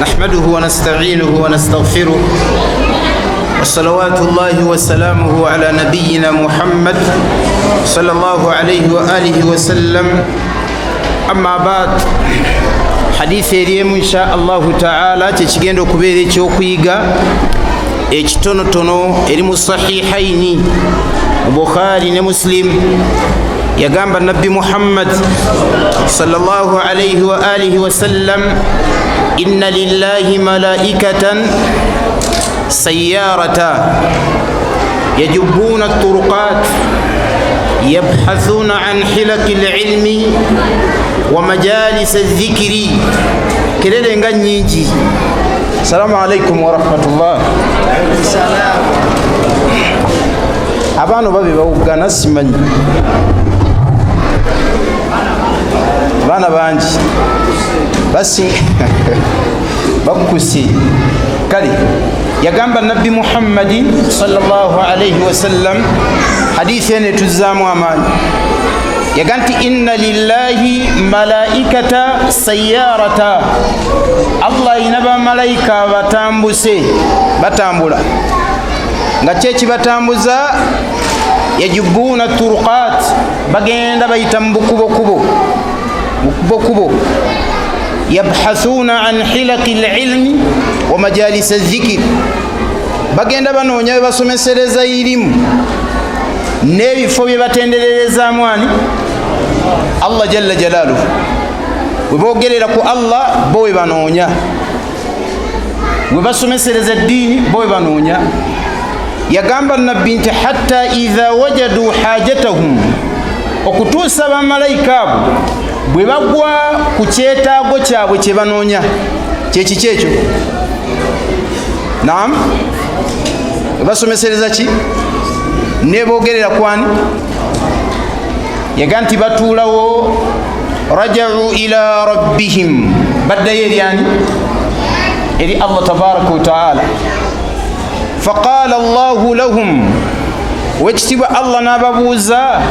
نحمده ونستعينه ونستغفره وصلوات الله وسلامه على نبينا محمد صلى الله عليه وآله وسلم. أما بعد حديث اليوم إن شاء الله تعالى تشجعنا كبيرة شوكيغا ekitonotono eri mu sahihaini Bukhari ne Muslim yagamba Nabbi Muhammad sallallahu alayhi wa alihi wa sallam, inna lillahi malaikatan sayyarata yajubbuna at-turuqat yabhathuna an hilaqi al-ilmi wa majalis adh-dhikri. Kelele nga nyingi. Assalamu alaikum wa rahmatullah. Abantu babe bawugana simanyi. Bana banji basi bakusi kali yagamba Nabbi Muhammad sallallahu alayhi wa sallam, hadithi ene tuzamu amani yaganti inna lillahi malaikata sayyarata, Allah inaba malaika batambuse batambula nga kyeki batambuza yajubuna turuqat, bagenda bayita mubukubo yabhathuna an hilaqi al-ilmi wa majalis adh-dhikr, bagenda banoonya basomesereza ilimu n'ebifo bye batenderereza mwani Allah jalla jalaluhu. Webogerera ku Allah bowe banoonya, webasomesereza dini bowe banoonya. Yagamba Nabbi nti hatta idha wajadu hajatahum, okutuusa bamalayika abo bwe bagwa ku kyetaago kyabwe kye banoonya. Kyeki kyekyo naam, basomesereza ki nebogerera kwani? Yaga nti batuulawo raja'u ila rabbihim, baddayo eryani eri Allah tabaraka wa ta'ala. Faqala Allahu lahum, wekitibwa Allah n'ababuuza,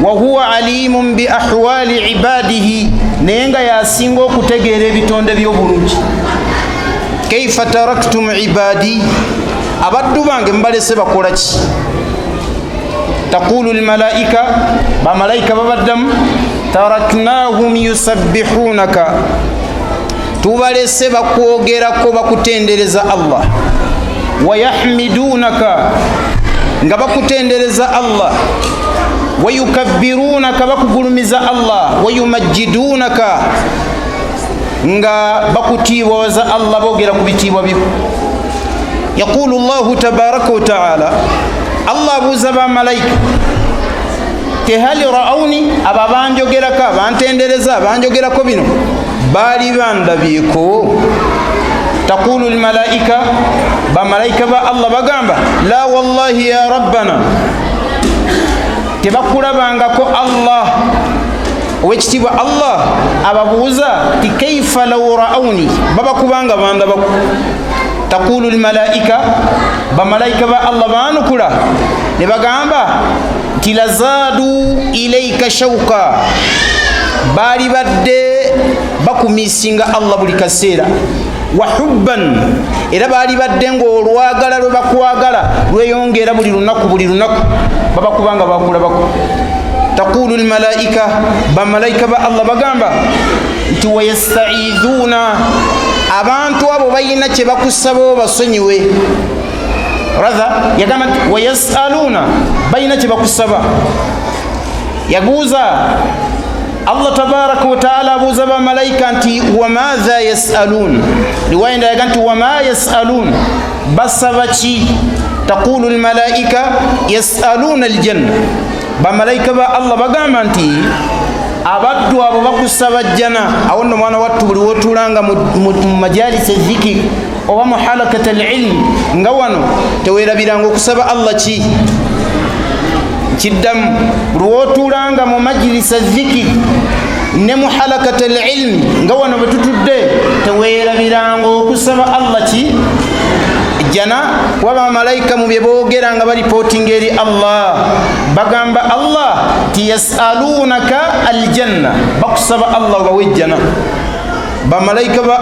wa huwa alimun bi ahwali ibadihi, naye nga yasinga okutegeera ebitonde by'obulungi. Kaifa taraktum ibadi, abaddu bange mbalese bakola ki? Taqulu almalaika, bamalayika babaddamu, taraknahum yusabbihunaka, tubalese bakwogerako bakutendereza Allah, wayahmidunaka, nga bakutendereza Allah, wayukabbirunaka, bakugulumiza Allah, wayumajjidunaka, nga bakutiibwaza Allah, boogera ku bitiibwa byo. Yaqulu Allahu tabaraka wa ta'ala, Allah abuuza bamalayika te hal ra'awni, aba banjogerako abantendereza abanjogerako bino baali bandabyeko? Taqulu almalaika, bamalayika ba Allah bagamba, la wallahi ya rabbana, tebakulabangako Allah. Owekitibwa Allah ababuuza ti kaifa law ra'awni, babakubanga bandabako. Taqulu almalaika, bamalayika ba Allah banukula ne bagamba nti lazadu ilayka shauka, baali badde bakumisinga Allah buli kaseera, wa hubban, era baali badde ng'olwagala lwe bakwagala lweyongera buli lunaku babakubanga bakulabako. Taqulu almalaika, bamalayika ba Allah bagamba nti wayasta'idhuna, abantu abo bayina kye bakusaba basonyiwe. Radha yagamba nti wayasaluna, bayina kye bakusaba. Yabuuza Allah tabaraka wa ta'ala, abuuza bamalayika nti wamadha yasalun, riwaya ndala yaga nti wama yasalun, basaba ki? Taqulu almalaika yasaluna aljanna, bamalayika ba Allah bagamba nti abaddu abo bakusaba jjana. Awo nno mwana wattu buli wotulanga mu majalisi dhikri oba mu halakat al-ilm, nga wano teweerabiranga okusaba Allah ki? Kiddamu, buli wotulanga mu majlisi dhikri ne mu halakat al-ilm, nga wano betutudde teweerabiranga okusaba Allah ki? Jana. Waba malaika mu byeboogera nga balipotinga eri Allah, bagamba Allah ti yasalunaka aljanna, bakusaba Allah bawe jana. bamalayika ba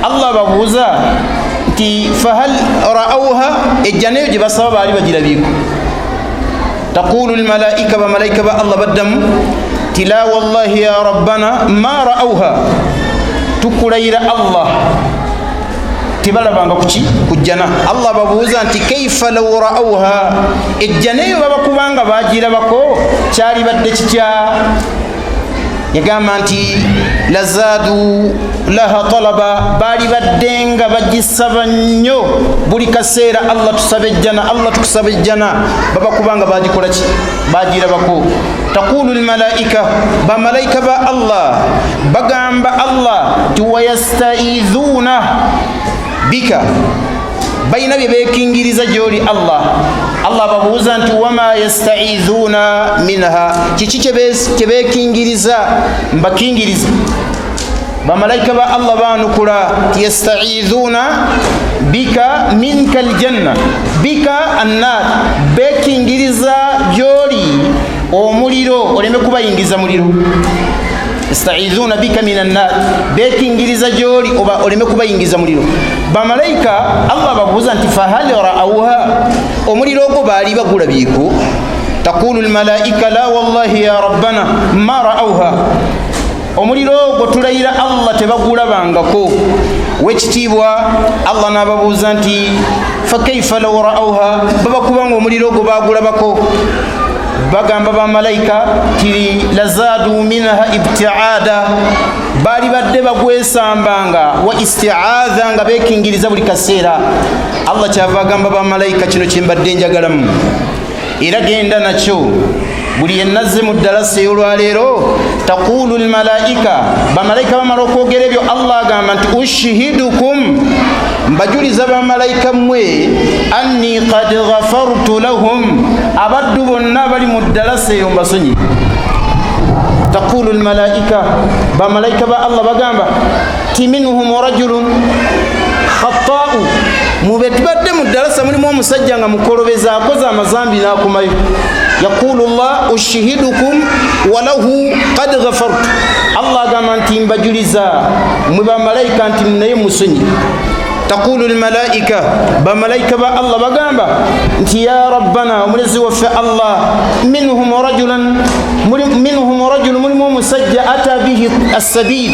Allah babuuza nti fahal ra'awha ejjaneyo gye basaba baali bagirabyeko. taqulu almalaika bamalayika ba Allah baddamu ti la wallahi ya rabbana ma ra'awha, tukulayira Allah tibalabanga kujjana. Allah babuuza nti kaifa law ra'awha, ejjaneyo babakubanga bagirabako kyali badde kitya? yagamba nti lazadu laha talaba, baali baddenga bagisaba nnyo buli kaseera, Allah tusabe ejjana, Allah tukusabe ejjana, babakubanga bagikola ki? bagirabako. taqulu almalaika bamalayika ba Allah bagamba Allah ti wayastaidhuna bika, bayina bye beekingiriza gy'oli Allah babuuza nti wama yastaidhuna minha, kiki kye beekingiriza mbakingiriza? bamalayika ba Allah baanukula ti yastaidhuna bika minka aljanna, bika annar, beekingiriza gy'oli omuliro oleme kubayingiza muliro. yastaidhuna bika minan nar, beekingiriza gy'oli oba oleme kubayingiza muliro. bamalayika Allah babuuza nti fahal ra'awha, omuliro ogwo baali bagulabyeko? taqulu almalaika la wallahi ya rabbana ma ra'awha, omuliro ogwo tulayira Allah tebagulabangako. wekitiibwa Allah n'ababuuza nti fakaifa law ra'awha, babakubanga omuliro ogwo bagulabako? bagamba bamalayika ti lazadu minha ibtiada, baali badde bagwesambanga wa isti'adha, nga beekingiriza buli kaseera. Allah kyava agamba bamalayika kino kyembadde njagalamu era genda nakyo buli yenazze mu ddalasa ey'olwaleero. taqulu almalaika bamalayika bamala okwogera ebyo Allah agamba nti ushihidukum, mbajuliza bamalayika mmwe anni qad ghafartu lahum, abaddu bonna bali mu ddalasa eyo mbasonyi. taqulu almalaika bamalayika ba Allah bagamba ti minhum rajulun khata'u, mube tubadde mu ddalasa mulimu omusajja nga mukolobeza akoze amazambi n'akomayo. yaqulu Allah ushihidukum walahu qad ghafartu, Allah agamba nti mbajuliza mwe bamalayika nti naye musonyi. taqulu almalaika bamalayika ba Allah bagamba nti ya rabbana, omulezi waffe Allah, minhum rajulun mulimu omusajja ata bihi assabil,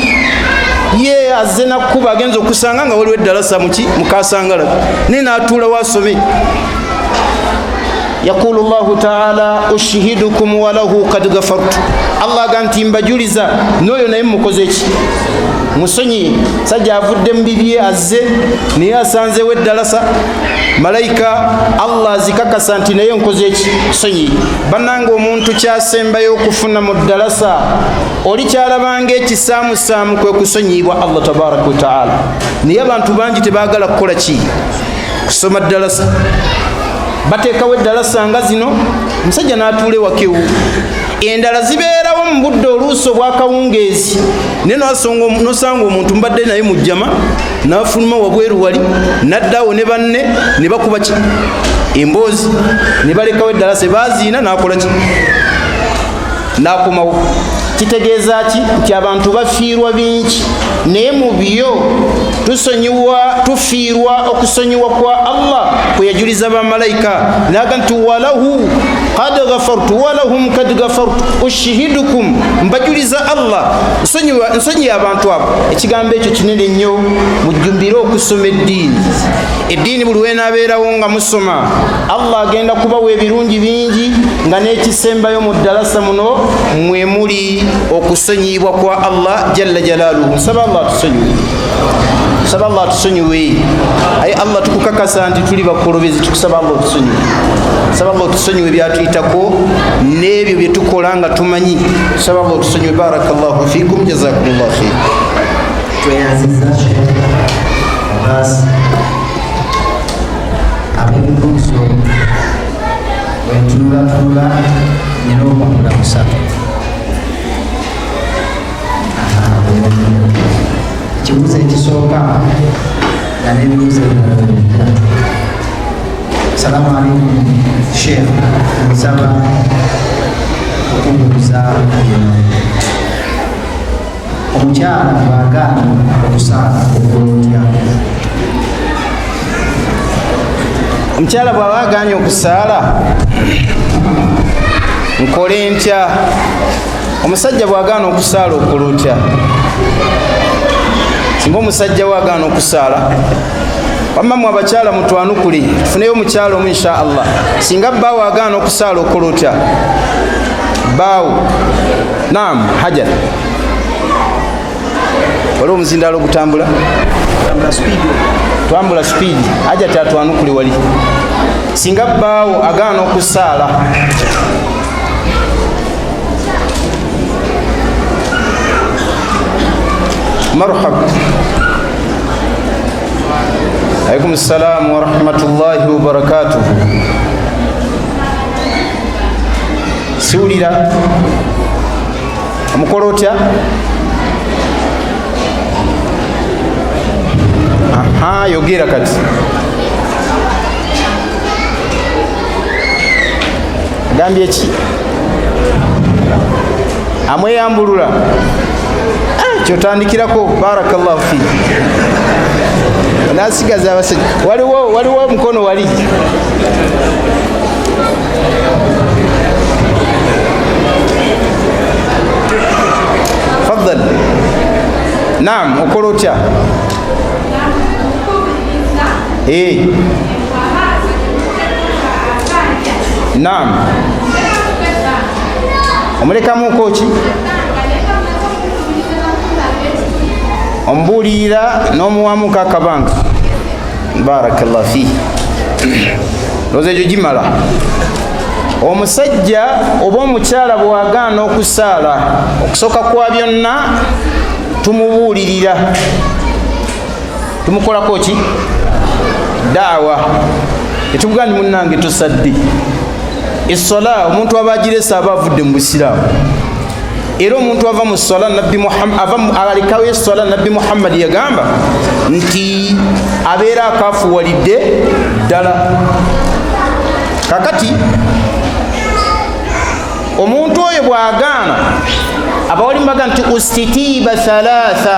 ye azze nakkuba agenza okusanga nga waliwo eddalasa mukasangala naye n'atuula wasome. yaqulu Allahu ta'ala ushihidukum walahu qad ghafartu, Allah agamba nti mbajuliza n'oyo naye mukoze eki? musonyi. sajja avudde mu bibye azze naye asanzewo eddalasa, malayika Allah azikakasa nti naye nkoze eki? sonyi. bannanga omuntu kyasembayo okufuna mu ddalasa oli kyalabanga ekisaamusaamu kwe kusonyibwa Allah tabaraka wa ta'ala, naye abantu bangi tebaagala kukola ki? kusoma ddalasa. bateekawo eddalasa nga zino, omusajja n'atuula ewakewo, endala zibeerawo mu budde oluusi obwakawungeezi, naye nosanga omuntu mbadde naye mu jjama n'afuluma wabweru wali, n'addawo ne banne ne bakuba ki? emboozi, ne balekawo eddalasa, baziina n'akola ki? n'akomawo. kitegeeza ki? nti abantu bafiirwa bingi, naye mu byo tufiirwa okusonyiwa kwa Allah kwe yajuliza bamalayika naga nti walahu qad ghafartu walahum qad ghafartu ushihidukum, mbajuliza Allah nsonyi abantu abo. ekigambo ekyo kinene nnyo, mujjumbire okusoma eddiini buli wenaabeerawo nga musoma, Allah agenda kubawa ebirungi bingi, nga n'ekisembayo mu ddalasa muno mwe muli okusonyibwa kwa Allah jalla jalaaluhu. nsaba Allah tusonyiwe, aye Allah tukukakasa nti tuli bakolobezi, tukusaba Allah tusonyiwe. saba Allah tusonyiwe byatuyitako n'ebyo bye tukola nga tumanyi. saba Allah tusonyiwe. barakallahu fikum, jazakumullahu khair. tweyanziza basi ab'ebibuuzo bwentulatula nina okukula musatu. ekibuuzo ekisooka nga n'ebibuuzo ebirala. Assalamu alaikum Sheikh, nsaba okubuuza omukyala bwagaana okusaala okulotya? omukyala bw'aba agaanye okusaala nkole ntya? omusajja bw'agaana okusaala okulotya? singa omusajja bw'agaana okusaala, wammamu abakyala mutwanukuli tufuneyo omukyala omu insha Allah. singa bbaawo agaana okusaala okulotya? bbaawo naam hajar waliwo omuzindaalo ogutambula twambula speed haja tatwanukuli wali. singa bbaawo agaana okusaala marhaba. alaikum salam wa rahmatullahi wa barakatuh. siwulira omukola otya? aha yogera kati. agambye ki? amweyambulula kyotandikirako. barakallahu fi nasigaza abasajja. waliwo omukono wali. faddal. naam okola otya? naam omulekamu koki? ombuulirira n'omuwamuka akabanga. barakallahu fi loza ekyo gimala. omusajja oba omukyala bwagaana okusaala, okusooka kwa byonna tumubuulirira. tumukolako ki? daawa. etuvuga ndi munnange tosadde essola. omuntu aba agiresa aba avudde mu busiraamu. era omuntu ava mu sola nabbi Muhammad alikawo essola nabbi Muhammad yagamba nti abeera akafuwalidde ddala. kakati omuntu oyo bw'agaana abawali mbaga nti ustitiba thalatha.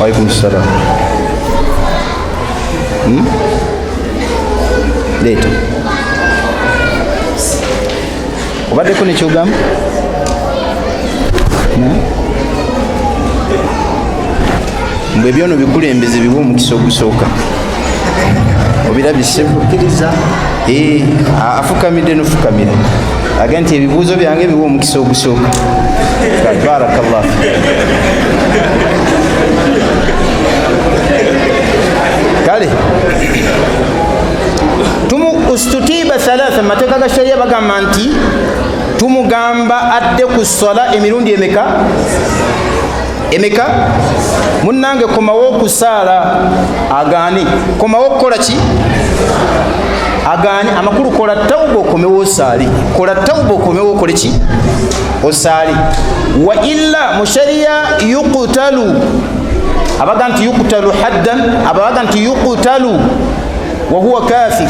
waalaikum salam. leeta obaddeko nekyogamba? mbwe byono bikulembeze biwa omukisa ogusooka obirabisebukiriza. afukamidde nofukamira aga nti ebibuuzo byange biwa omukisa ogusooka. barakallah. kale ustutiba thalatha. mateeka ga sharia bagamba nti tumugamba adde ku sola emirundi emeka? munnange komawo okusaala agaani. komawo okukola ki? agaani. amakulu kola tawuba okomewo osaali. kola tawuba okomewo okole ki? osaali. wa illa mu sharia yuqtalu. abaga nti yuqtalu haddan, abaga nti yuqtalu wa huwa kafir.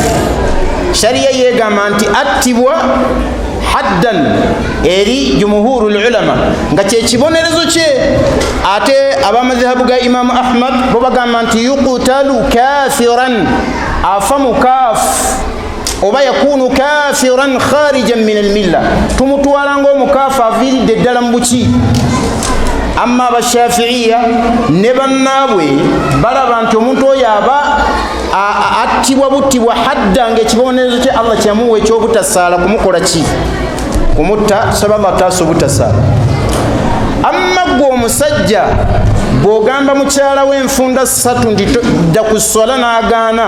sharia yegamba nti attibwa haddan eri jumhurul ulama nga kyekibonerezo kye. ate abamadhahabu ga Imam Ahmad bo bagamba nti yuqtalu kafiran, afa mukaf oba yakunu kafiran kharijan min almilla. tumutwala ng'omukafu aviiridde ddala mu buki. amma abashafiiya ne bannaabwe balaba nti omuntu oyo aba attibwa buttibwa hadda ng'ekibonerezo kye Allah kyamuwa ekyobutasaala kumukola ki? kumutta. saba Allah taasa obutasaala. amma gwe omusajja bw'ogamba mukyala w'enfunda 3 nti dda ku sola n'agaana,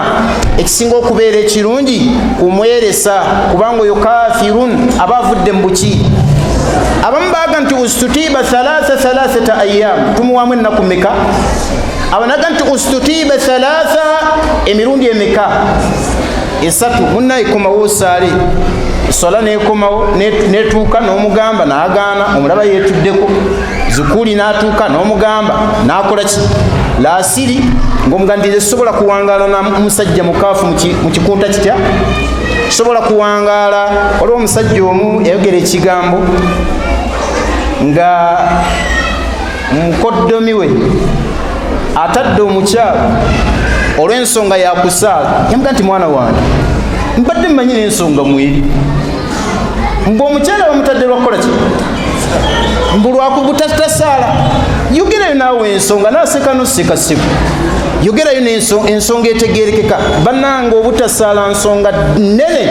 ekisinga okubeera ekirungi kumweresa, kubanga oyo kafirun aba avudde mu buki. abamu baaga nti ustutiba thalathata ayyam. tumuwamu ennaku meka? abanaga nti ustutiba thalatha emirundi emeka? 3. munnaye komawo osaale. sola nekomawo netuuka n'omugamba n'agaana, omulaba yetuddeko. zukuli n'atuuka n'omugamba n'akola ki? laasiri ng'omugandire sobola kuwangaala na musajja mukaafu mu kikunta kitya? sobola kuwangaala. waliwo omusajja omu yayogera ekigambo nga mukoddomi we atadde omukyala olw'ensonga yakusaala yamuga nti mwana wange mbadde mmanyi n'ensonga mweri mbu omukyala bamutadde lwakukola ki mbu lwakubutatasaala yogerayo naawe ensonga naaseka noseka seko yogerayo ensonga etegerekeka bannanga obutasaala nsonga nnene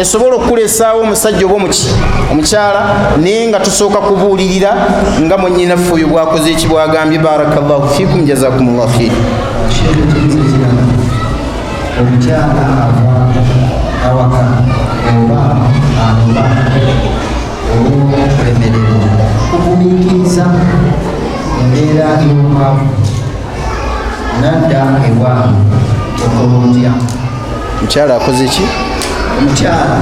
esobola okukulesaawo omusajja oba omukyala naye nga tusooka kubuulirira nga mwennyinaffe oyo bwakoze eki bwagambye barakallahu fikum jazakumullahu khair omukyala ava awaka oba anoba olw'okulemererwa kugumiikiriza embeera y'omwavu nadda ewaabwe okolotya mukyala akoze ki omukyala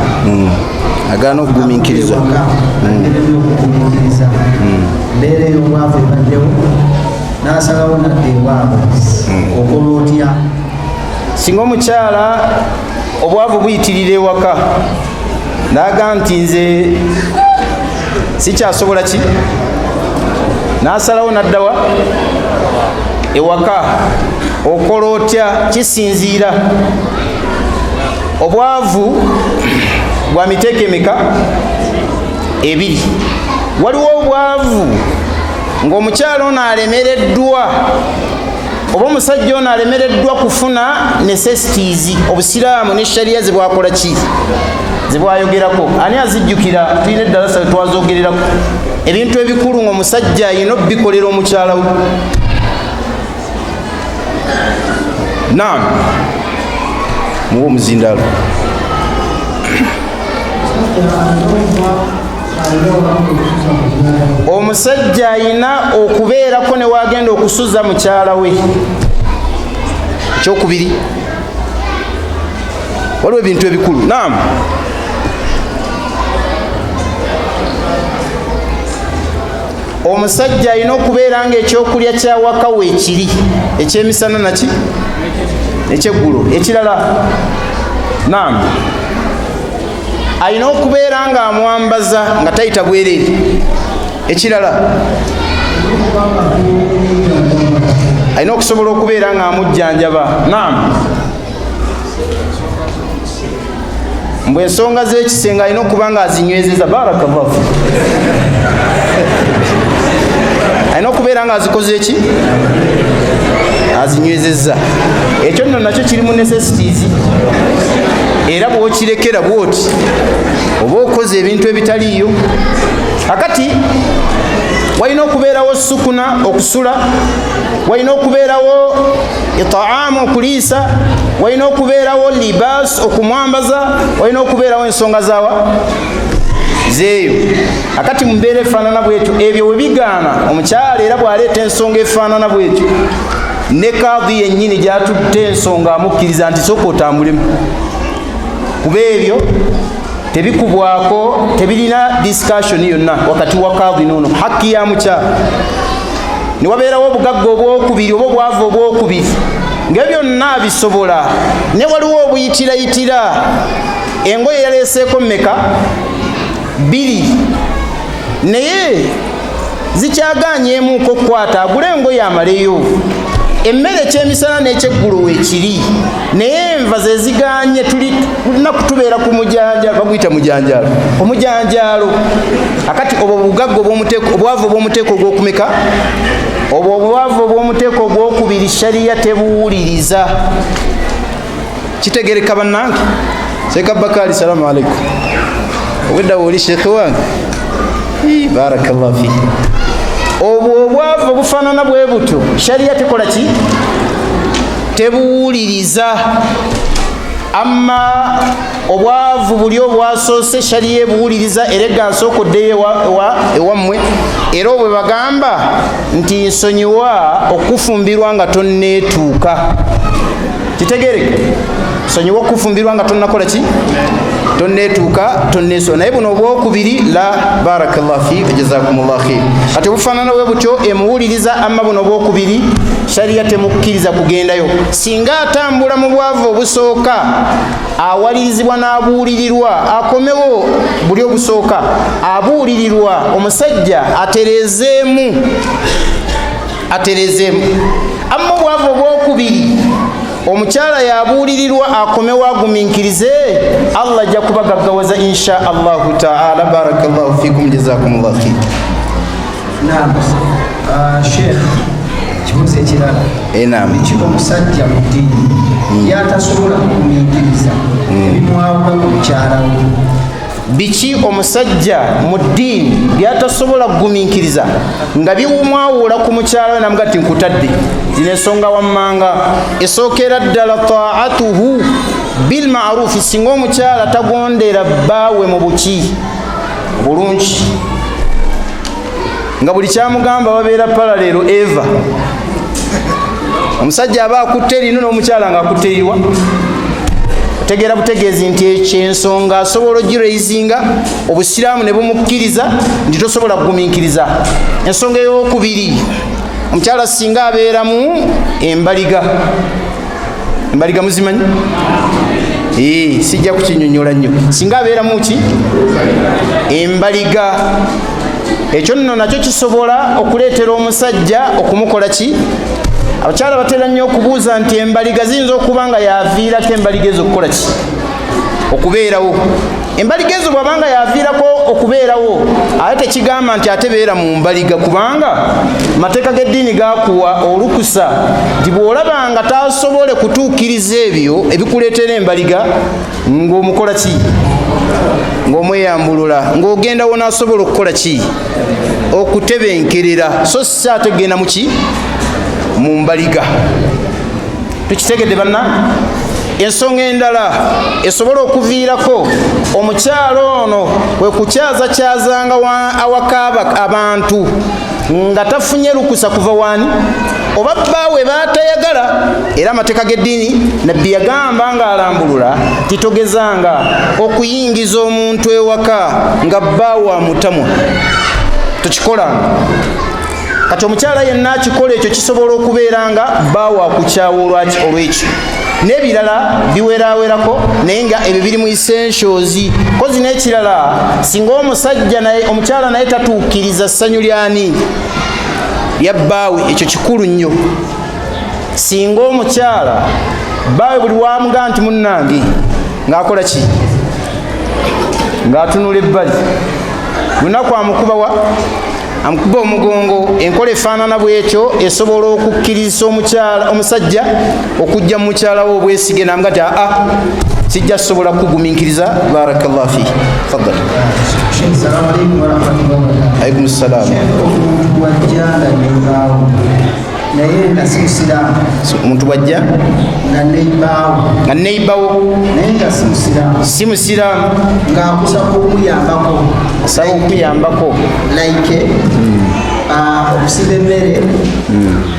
agaana okugumiikiriza agerera okugumiikiriza embeera ey'omwavu ebaddewo n'asalawo nadda ewaabwe okolotya singa omukyala obwavu buyitirira ewaka naga nti nze sikyasobola ki n'asalawo naddawa ewaka okola otya kisinziira obwavu bwa miteeko emeka ebiri waliwo obwavu ng'omukyala ono alemereddwa oba omusajja ono alemereddwa kufuna necessities obusiraamu ne shariya zebwakola ki zebwayogerako ani azijjukira tulina eddalasa twazogererako ebintu ebikulu ng'omusajja ayina obikolera omukyala we naam muwe omuzindaalo omusajja ayina okubeerako ne wagenda okusuza mukyala we ekyokubiri waliwo ebintu ebikulu naam omusajja alina okubeera nga ekyokulya kyawaka weekiri ekyemisana naki ekyeggulo ekirala naam alina okubeera nga amwambaza nga tayita bwereere ekirala alina okusobola okubeera nga amujjanjaba naam mbwe ensonga z'ekisenga alina okuba nga azinywezeza barakallahu alina okubeera nga azikoze eki azinywezeza ekyo nno nakyo kiri mu necessities era bwokirekera bwoti oba okoze ebintu ebitaliiyo akati walina okubeerawo sukuna okusula walina okubeerawo itaamu okuliisa walina okubeerawo libaas okumwambaza walina okubeerawo ensonga zawa zeeyo akati mumbeera efaanana bwetyo ebyo webigaana omukyala era bwaleeta ensonga efaanana bwetyo ne kaadhi yennyini gyatutte ensonga amukkiriza nti sooka otambulemu kuba ebyo tebikubwako tebirina discussion yonna wakati wa kaadhi noono hakki ya mukyala ne wabeerawo obugagga obwokubiri oba obwavu obwokubiri nga byonna bisobola ne waliwo obuyitirayitira engoye yaleeseeko mmeka 2 naye zikyaganyeemuko okukwata agule engoye amaleyo emmere ekyemisana n'ekyeggulo weekiri naye enva zeziganye tulina kutubeera ku mujanjalo baguyita mujanjalo omujanjalo akati obwo obugagga obwavu obw'omuteeko ogw'okumeka obwo obwavu obw'omuteeko ogw'okubiri shariya tebuwuliriza kitegereka bannange Sheikh Bakari salamu alaikum obwedda bwoli sheekhe wange barakallahu fi obwo obwavu obufaanana bwe butyo shariya tekola ki tebuwuliriza amma obwavu buli obwasoose shariya ebuwuliriza era egansoka oddeyo ewammwe era obwe bagamba nti nsonyiwa okufumbirwa nga tonneetuuka kitegereke nsonyiwa okufumbirwa nga tonnakola ki tonneetuuka tonneesula naye buno obwokubiri la barakallahu fi jazakumullahu khair kati obufaanana bwe butyo emuwuliriza amma buno obwokubiri sharia temukkiriza kugendayo. Singa atambula mu bwavu obusooka awalirizibwa n'abuulirirwa, akomewo buli obusooka abuulirirwa, omusajja aterezeemu. Amma obwavu obwokubiri omukyala yabuulirirwa akomewo agumiikirize, Allah ajja kubagaggawaza insha Allahu ta'ala. Barakallahu fikum, jazakumullahu khair. Naam, Sheikh, kibuuzo ekirala. Naam. Biki omusajja mu ddiini by'atasobola kugumiikiriza ebimwawula ku mukyala we? Biki omusajja mu ddiini by'atasobola kugumiikiriza nga biwumwawula ku mukyala we namuga ti nkutadde? Zino ensonga wammanga. Esookera ddala taatuhu bil ma'rufi, singa omukyala tagondera bbaawe mu buki bulungi, nga buli kyamugamba babeera paralelo eva. Omusajja aba akutte lino n'omukyala nga akutte liwa. Otegeera butegeezi nti ekyensonga asobola ogiraizinga obusiraamu ne bumukkiriza nti tosobola kugumiikiriza. Ensonga ey'okubiri, omukyala singa abeera mu embaliga. Embaliga muzimanyi? Sijja kukinyonnyola nnyo. Singa abeera mu ki? Embaliga. Ekyo nno nakyo kisobola okuleetera omusajja okumukola ki? Abakyala batera nnyo okubuuza nti embaliga ziyinza okuba nga yaviirako embaliga ezo okukola ki? Okubeerawo. Embaliga ezo bw'abanga yaviirako okubeerawo, ate tekigamba nti ate beera mu mbaliga, kubanga amateeka g'eddiini gakuwa olukusa nti bw'olabanga tasobole kutuukiriza ebyo ebikuleetera embaliga, ng'omukola ki? Ng'omweyambulula, ng'ogendawo n'asobola okukola ki? Okutebenkerera, so si ate genda mu ki? Mu mbaliga. Tukitegedde banna? Ensonga endala esobola okuviirako omukyalo ono kwe kukyazakyazanga awaka abantu nga tafunye lukusa kuva wani oba bbaawe baatayagala. Era amateeka g'eddiini nabbi yagamba ng'alambulula titogezanga okuyingiza omuntu ewaka nga bbaawe amutamwa, tokikolanga. Kati omukyala yenna akikola ekyo kisobola okubeera nga bbaawe akukyawa olw'ekyo. N'ebirala biweraawerako naye nga ebyo biri mu essentials. Kozi n'ekirala, singa omusajja naye omukyala naye tatuukiriza ssanyu lyani? Lya bbaawe, ekyo kikulu nnyo. Singa omukyala bbaawe buli wamugaa nti munnange, ng'akola ki? Ng'atunula ebbali, lunaku amukubawa amukuba omugongo. Enkola efaanana bw'etyo esobola okukkiriza omusajja okujja mu mukyala we obwesige, namuga ti sijja sobola kugumiikiriza. Barakallahu fihi. Faddal. Assalamu alaykum wa rahmatullahi wa barakatuh. Alaykum salaam. Omuntu wajja nga nebbaawo naye nga si musiraamu. Omuntu wajja nga nebbaawo naye nga si musiraamu, ng'akusaba okuyambako. Asaba okuyambako like okusiba emmere,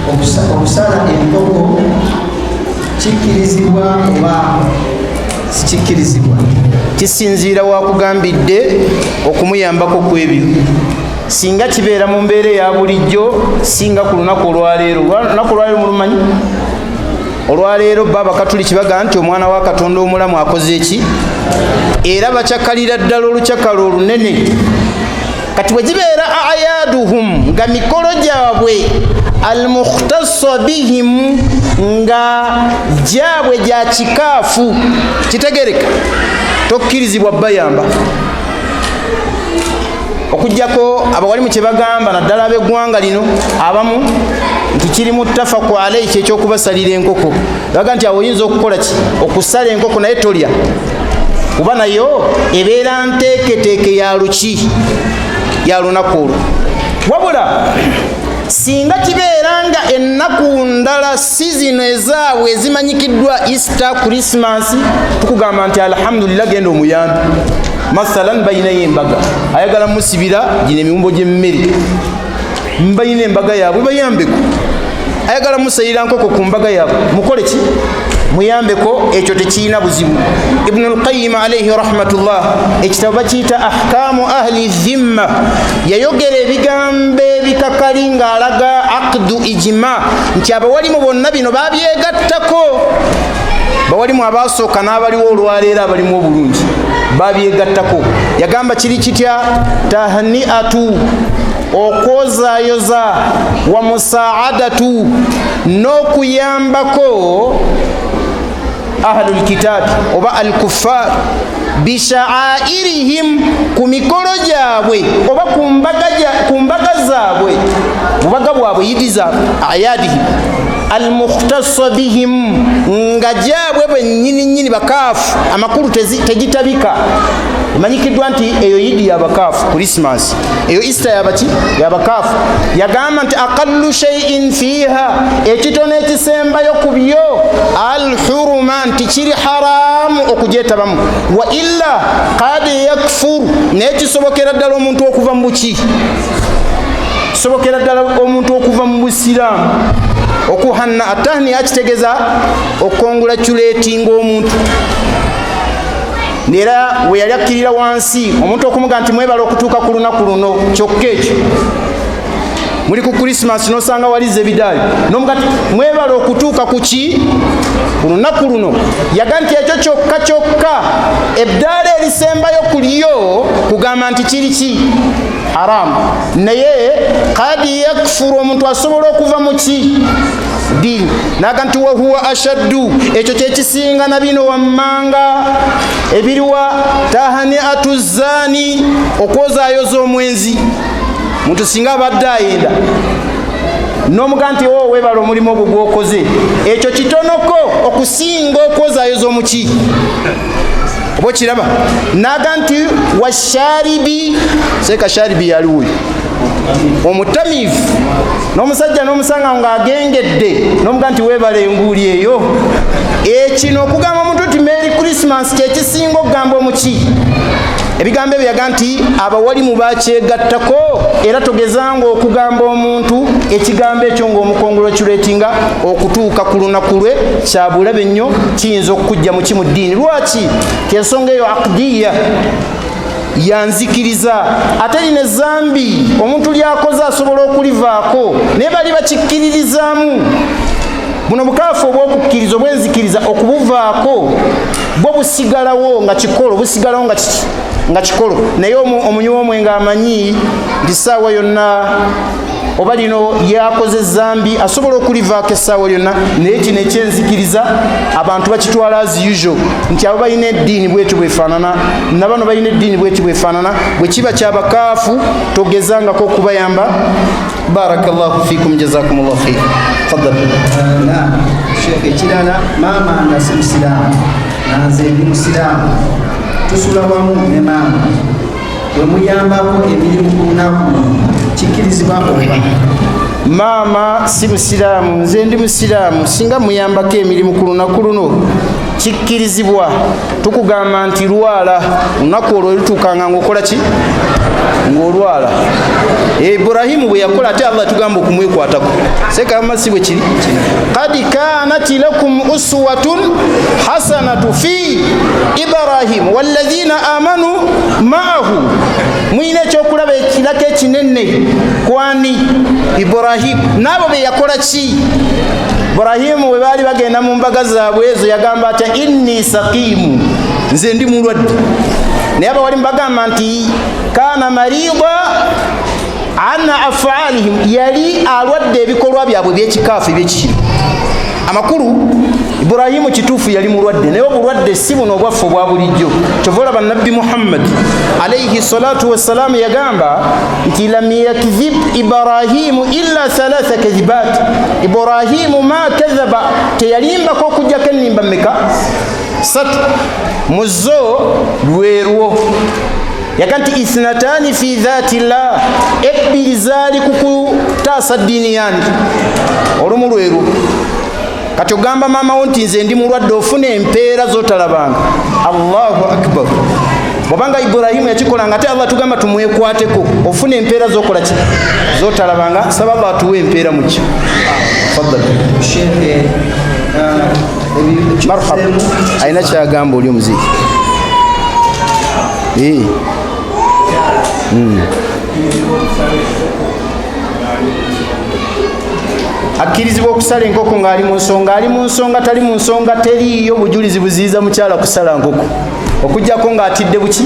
okusala enkoko, kikkirizibwa oba sikikkirizibwa? Kisinziira wakugambidde okumuyambako ku ebyo. Singa kibeera mu mbeera eya bulijjo, singa ku lunaku olwaleero. Olunaku olwaleero mulumanyi? Olwaleero baba Katuliki baga nti omwana wa Katonda omulamu akoze eki? Era bakyakalira ddala olukyakalo olunene. Kati bwe gibeera ayaduhum, nga mikolo gyabwe almukhtassa bihim, nga gyabwe gya kikaafu, kitegereka, tokkirizibwa bayamba. Okugjako abawalimu kye bagamba naddala ab'eggwanga lino abamu nti kiri muttafaku alayhi kyekyokubasalira enkoko. Baga nti awo oyinza okukola ki? Okusala enkoko naye tolya, kuba nayo ebeera nteeketeeke ya luki? Ya lunaku olwo. Wabula singa kibeera nga ennaku ndala si zino ezaabwe ezimanyikiddwa Easter, Christmas, tukugamba nti alhamdulillah, genda omuyambi. Masalan bayinayo embaga, ayagala musibira gino emiwumbo gy'emmere, mbayina embaga yaabwe bayambeko. Ayagala musayira nkoko ku mbaga yaabwe, mukole ki? Muyambeko, ekyo tekiyina buzibu. Ibn al-Qayyim alayhi rahmatullah ekitabo bakiyita ahkamu ahli dhimma, yayogera ebigambo takali ng'alaga aqdu ijma nti abawalimu bonna bino babyegattako. Bawalimu abasooka n'abaliwo olwaleero abalimu obulungi babyegattako. Yagamba kiri kitya? tahniatu okwozaayoza, wa musaadatu n'okuyambako ahlul kitabi oba al kuffar bisha'airihim ku mikolo gyabwe oba ku mbaga zaabwe, bubaga bwabwe yidiza ayadihim al mukhtassa bihim, nga gyabwe bwennyini bakaafu amakulu tegitabika. Emanyikiddwa nti eyo yidi yabakaafu Christmas, eyo Easter yabaki yabakaafu. Yagamba nti aqallu shay'in fiha, ekitono ekisembayo ku byo al huruma, nti kiri haramu okugyetabamu. Wa illa qad yakfuru, nekisobokera ddala omuntu okuva mu buki, sobokera ddala omuntu okuva mu busiraamu. Okuhanna atahni akitegeza okongratulatinga omuntu. Nera we yali akkirira wansi omuntu okumuga nti mwebala okutuuka ku lunaku luno, kyokka ekyo muli ku Christmas nosanga walize ebidaali nomuga nti mwebala okutuuka ku ki ku lunaku luno. Yaga nti ekyo kyokka ebdaala erisembayo ku lyo kugamba nti kiri ki haramu. Naye kadi yakfuru, omuntu asobola okuva mu ki dini. Naga nti wahuwa ashaddu, ekyo kyekisinga na bino wammanga ebiriwa tahaniatu zani, okwozaayoza omwenzi. Muntu singa abadde ayenda n'omuga nti weebala omulimu ogwo gwokoze, ekyo kitonoko okusinga okwozaayoza omuki oba okiraba. Naga nti washaribi, seeka sharibi yaliwo omutamiivu, n'omusajja n'omusanga ng'agengedde n'omuga nti weebala enguuli eyo. Ekino okugamba omuntu nti Merry Christmas kyekisinga okugamba omuki. Ebigambo ebyo yaga nti abawalimu bakyegattako, era togezanga okugamba omuntu ekigambo ekyo ng'omukongratulatinga okutuuka ku lunaku lwe, kyabulabe nnyo, kiyinza okukujja mu kimu ddiini. Lwaki? Ensonga eyo aqdiya yanzikiriza, ate line zambi omuntu lyakoze asobola okulivaako naye bali bakikkiririzaamu. Buno bukaafu obw'okukkiriza obwenzikiriza okubuvaako bwo busigalawo nga kikolo, busigalawo nga kikolo. Naye omunywi w'omwenge amanyi nti ssaawa yonna oba lino yakoze zambi asobola okulivaako essaawa lyonna. Naye kino ekyenzikiriza abantu bakitwala as usual nti abo balina eddiini bweti bwefaanana, nabano balina eddiini bweti bwefaanana. Bwe kiba kyabakaafu togezangako okubayamba. Barakallahu fikum, jazakumullahu khair. Faddal. Sheikh, ekirala maama nga si musiraamu nanze ndi musiraamu, tusula wamu ne maama, bwe muyambako emirimu ku lunaku kikkirizibwa oba? Maama si musiraamu, nze ndi musiraamu, singa muyambako emirimu ku lunaku luno kikkirizibwa. Tukugamba nti lwala, lunaku olwo lutuukanga ng'okola ki? Ng'olwala. Ibrahimu bwe yakola ate Allah tugamba okumwekwatako. Sekama si bwe kiri. Qad kanat lakum uswatun hasanatu fi Ibrahim walladhina amanu ma'ahu. Mwine ekyokulaba ekirako ekinene kwani Ibrahim nabo be yakola ki? Ibrahimu bwe baali bagenda mu mbaga zaabwe ezo yagamba ati inni saqimu, nze ndi mulwadde. Naye abawalimu bagamba nti kana marida ana afalihim, yali alwadde ebikolwa byabwe byekikaafu ebyekikiri. Amakulu Ibrahimu kituufu yali mulwadde, naye obulwadde si buno obwaffe obwa bulijjo. Kyova olaba Nabbi Muhammad alayhi salatu wassalamu yagamba nti lam yakdhib Ibrahimu illa thalatha kadhibat. Ibrahimu ma kadhaba, teyalimbako okujjako ennimba mmeka? 3. Muzo lwerwo yaga nti ithnatani fi dhati llah, ebbiri zaali kukutaasa ddiini yange, olumu lwerwo. Kati ogamba maama wo nti nze ndi mulwadde ofuna empeera zotalabanga. Allahu akbar. Bwabanga Ibrahimu yakikolanga ate Allah tugamba tumwekwateko ofuna empeera zokola ki? Zotalabanga. Saba Allah atuwe empeera mu kyo. Faddal. Sheikh, marhaba. Aina kyagamba oli omuziki. akkirizibwa okusala enkoko ng'ali mu nsonga, ali mu nsonga tali mu nsonga, teriiyo bujulizi buziyiza mukyala kusala nkoko okujjako ng'atidde buki,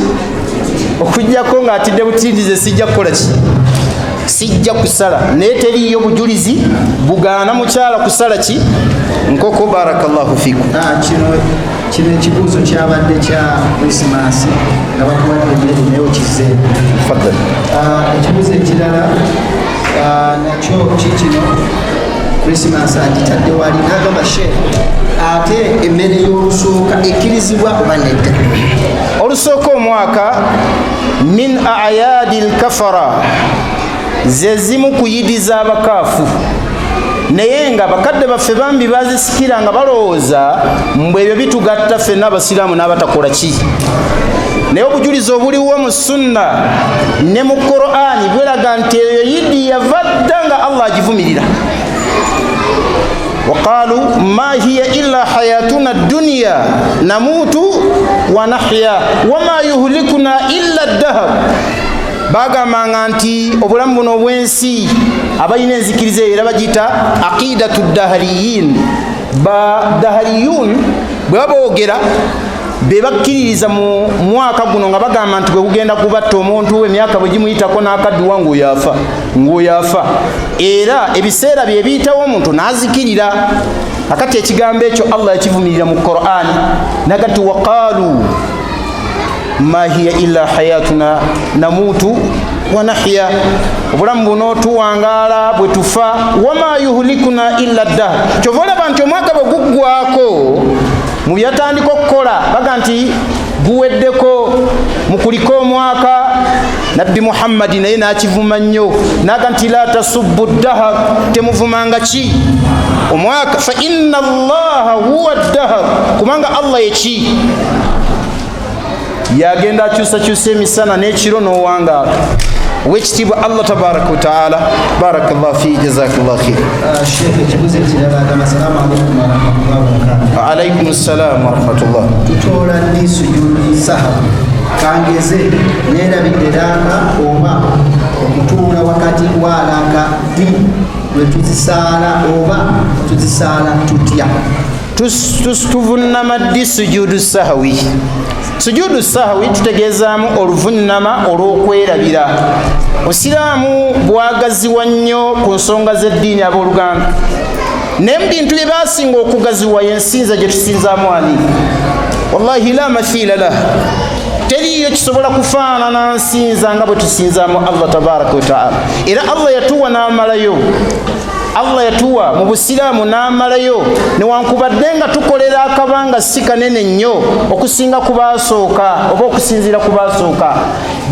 okujjako ng'atidde butindize sijja kukola ki, sijja kusala, naye teriiyo bujulizi bugaana mukyala kusala ki, nkoko. Barakallahu fikum. Kino ekibuuzo kyabadde kya Krismasi nga bakuwadde emmere naye okize. Faddal. Ekibuuzo ekirala nakyo kikino Krismasi agitadde wali n'agamba sheekh ate emmere y'olusooka ekkirizibwa oba nedda? Olusooka omwaka min ayadi lkafara, ze zimu kuyidiza abakaafu, naye nga bakadde baffe bambi bazisikira nga balowooza mbwe ebyo bitugatta ffenna abasiraamu n'abatakola ki. Naye obujulizi obuliwo mu sunna ne mu Qur'ani bweraga nti eyo yidi yava dda nga Allah agivumirira. Waqalu ma hiya illa hayatuna dunya namutu wa nahya wama yuhlikuna illa dahab. Bagambanga nti obulamu buno obwensi abalina enzikiriza era bagiyita aqidatu dahariyin. Dahariyun bwe baboogera be bakkiririza mu mwaka guno nga bagamba nti bwe kugenda kubatta omuntu emyaka bwe gimuyitako n'akadduwa ng'oyaafa, era ebiseera bye biyitawo omuntu n'azikirira. Akati ekigambo ekyo Allah yakivumirira mu Qur'ani nagati waqalu ma hiya illa hayatuna namutu wa nahya, obulamu buno tuwangaala bwe tufa, wama yuhlikuna illa ddahar. Kyova olaba nti omwaka bwe guggwako mu byatandika okukola baga nti guweddeko mu kuliko omwaka. Nabbi Muhammadi naye n'akivuma nnyo naga nti la tasubbu ddahar, temuvumanga ki omwaka, fa inna allaha huwa ddahar, kubanga Allah yeki yagenda akyusakyusa emisana n'ekiro n'owangaala. Owekitiibwa Allah tabaraka wa taala. Barakallahu fi, jazakallahu khair. Sheikh ekibuuzo ekirala agamba assalamu alaikum warahmatullahi wabarakatuh. Wa alaikum assalam warahmatullah. Tutoola ddi sujuudi sahawu kangeze neerabidde raaka oba okutuula wakati wa raaka ddi lwe tuzisaala oba tuzisaala tutya? Tuvunnama ddi sujuudu sahawi? Sujuudu sahawi tutegeezaamu oluvunnama olw'okwerabira. Osiraamu bwagaziwa nnyo ku nsonga z'eddiini abooluganda, naye mu bintu bye baasinga okugaziwa y'ensinza gye tusinzaamu ani. Wallahi la mathiila lah, teriyo kisobola kufaanana nsinza nga bwe tusinzaamu Allah tabaraka wa taala. Era Allah yatuwa n'amalayo, Allah yatuwa mu busiraamu n'amalayo, newankubadde nga tukolera akabanga si kanene nnyo okusinga ku baasooka oba okusinziira ku baasooka.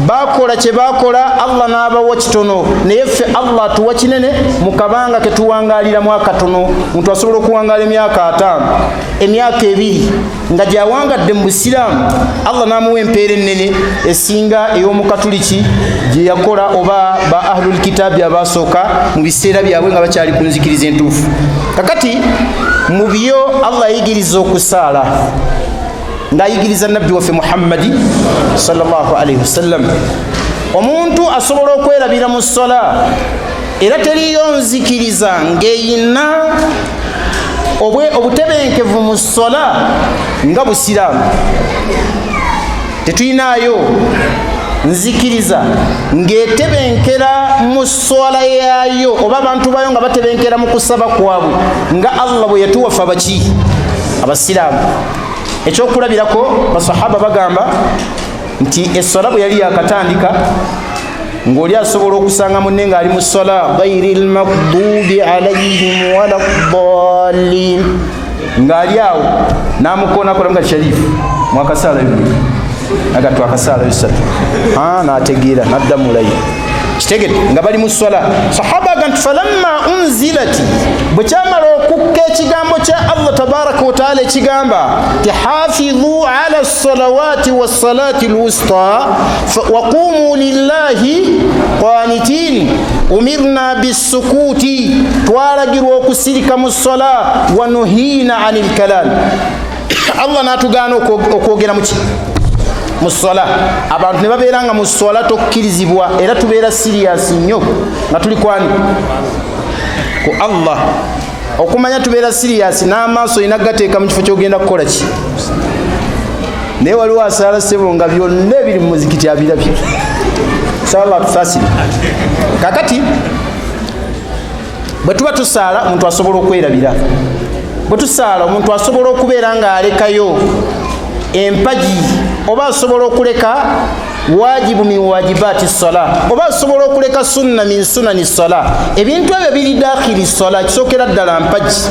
Baakola kye baakola, Allah n'abawa kitono, naye ffe Allah atuwa kinene mu kabanga ke tuwangaaliramu akatono. Omuntu asobola okuwangaala emyaka 5, emyaka 2 nga gy'awangadde mu busiraamu, Allah n'amuwa empeera ennene esinga ey'omukatuliki gye yakola oba ba ahlul kitaabi abaasooka mu biseera byabwe nga bakyali ku nzikiriza entuufu. Kakati mu byo Allah ayigiriza okusaala ng'ayigiriza nabbi waffe Muhammadi sallallahu alaihi wasallam, omuntu asobola okwerabira mu ssola, era teriyo nzikiriza ng'eyina obutebenkevu mu ssola nga busiraamu. Tetuyinaayo nzikiriza ng'etebenkera mu swala yaayo oba abantu bayo nga batebenkera mu kusaba kwabwe nga Allah bwe yatuwafa baki abasiraamu. Ekyokulabirako basahaba bagamba nti essala bwe yali yakatandika ng'oli asobola okusanga munne ng'ali mu ssala ghayril maghdubi alayhim wala ddallin, ng'ali awo n'amukoonako nga Sharifu mwakasaala bibiri agatwa akasaala bisatu n'ategeera n'addamu layi kitegedde nga bali mu ssala. Sahaba aga nti falamma unzilati, bwe kyamala okukka ekigambo kya Allah tabaraka wa taala ekigamba ti hafidhu ala salawati wassalati lwusta wa qumu lillahi qanitin, umirna bisukuti, twalagirwa okusirika mu ssala, wa nuhina anil kalam, Allah n'atugaana okwogera muki mu swala abantu ne babeera nga mu swala tokkirizibwa era tubeera serious nnyo nga tuli kwani ku Allah okumanya tubeera serious n'amaaso ina gateeka mu kifo kyogenda kukola ki naye waliwo asaala ssebo nga byonna ebiri mu muzikiti abirabye sallallahu fasili kakati bwe tuba tusaala omuntu asobola okwerabira bwe tusaala omuntu asobola okubeera nga alekayo empagi oba asobola okuleka wajibu min wajibati sala oba asobola okuleka sunna min sunani sala ebintu ebyo biri dakhili sala kisookera ddala mpagi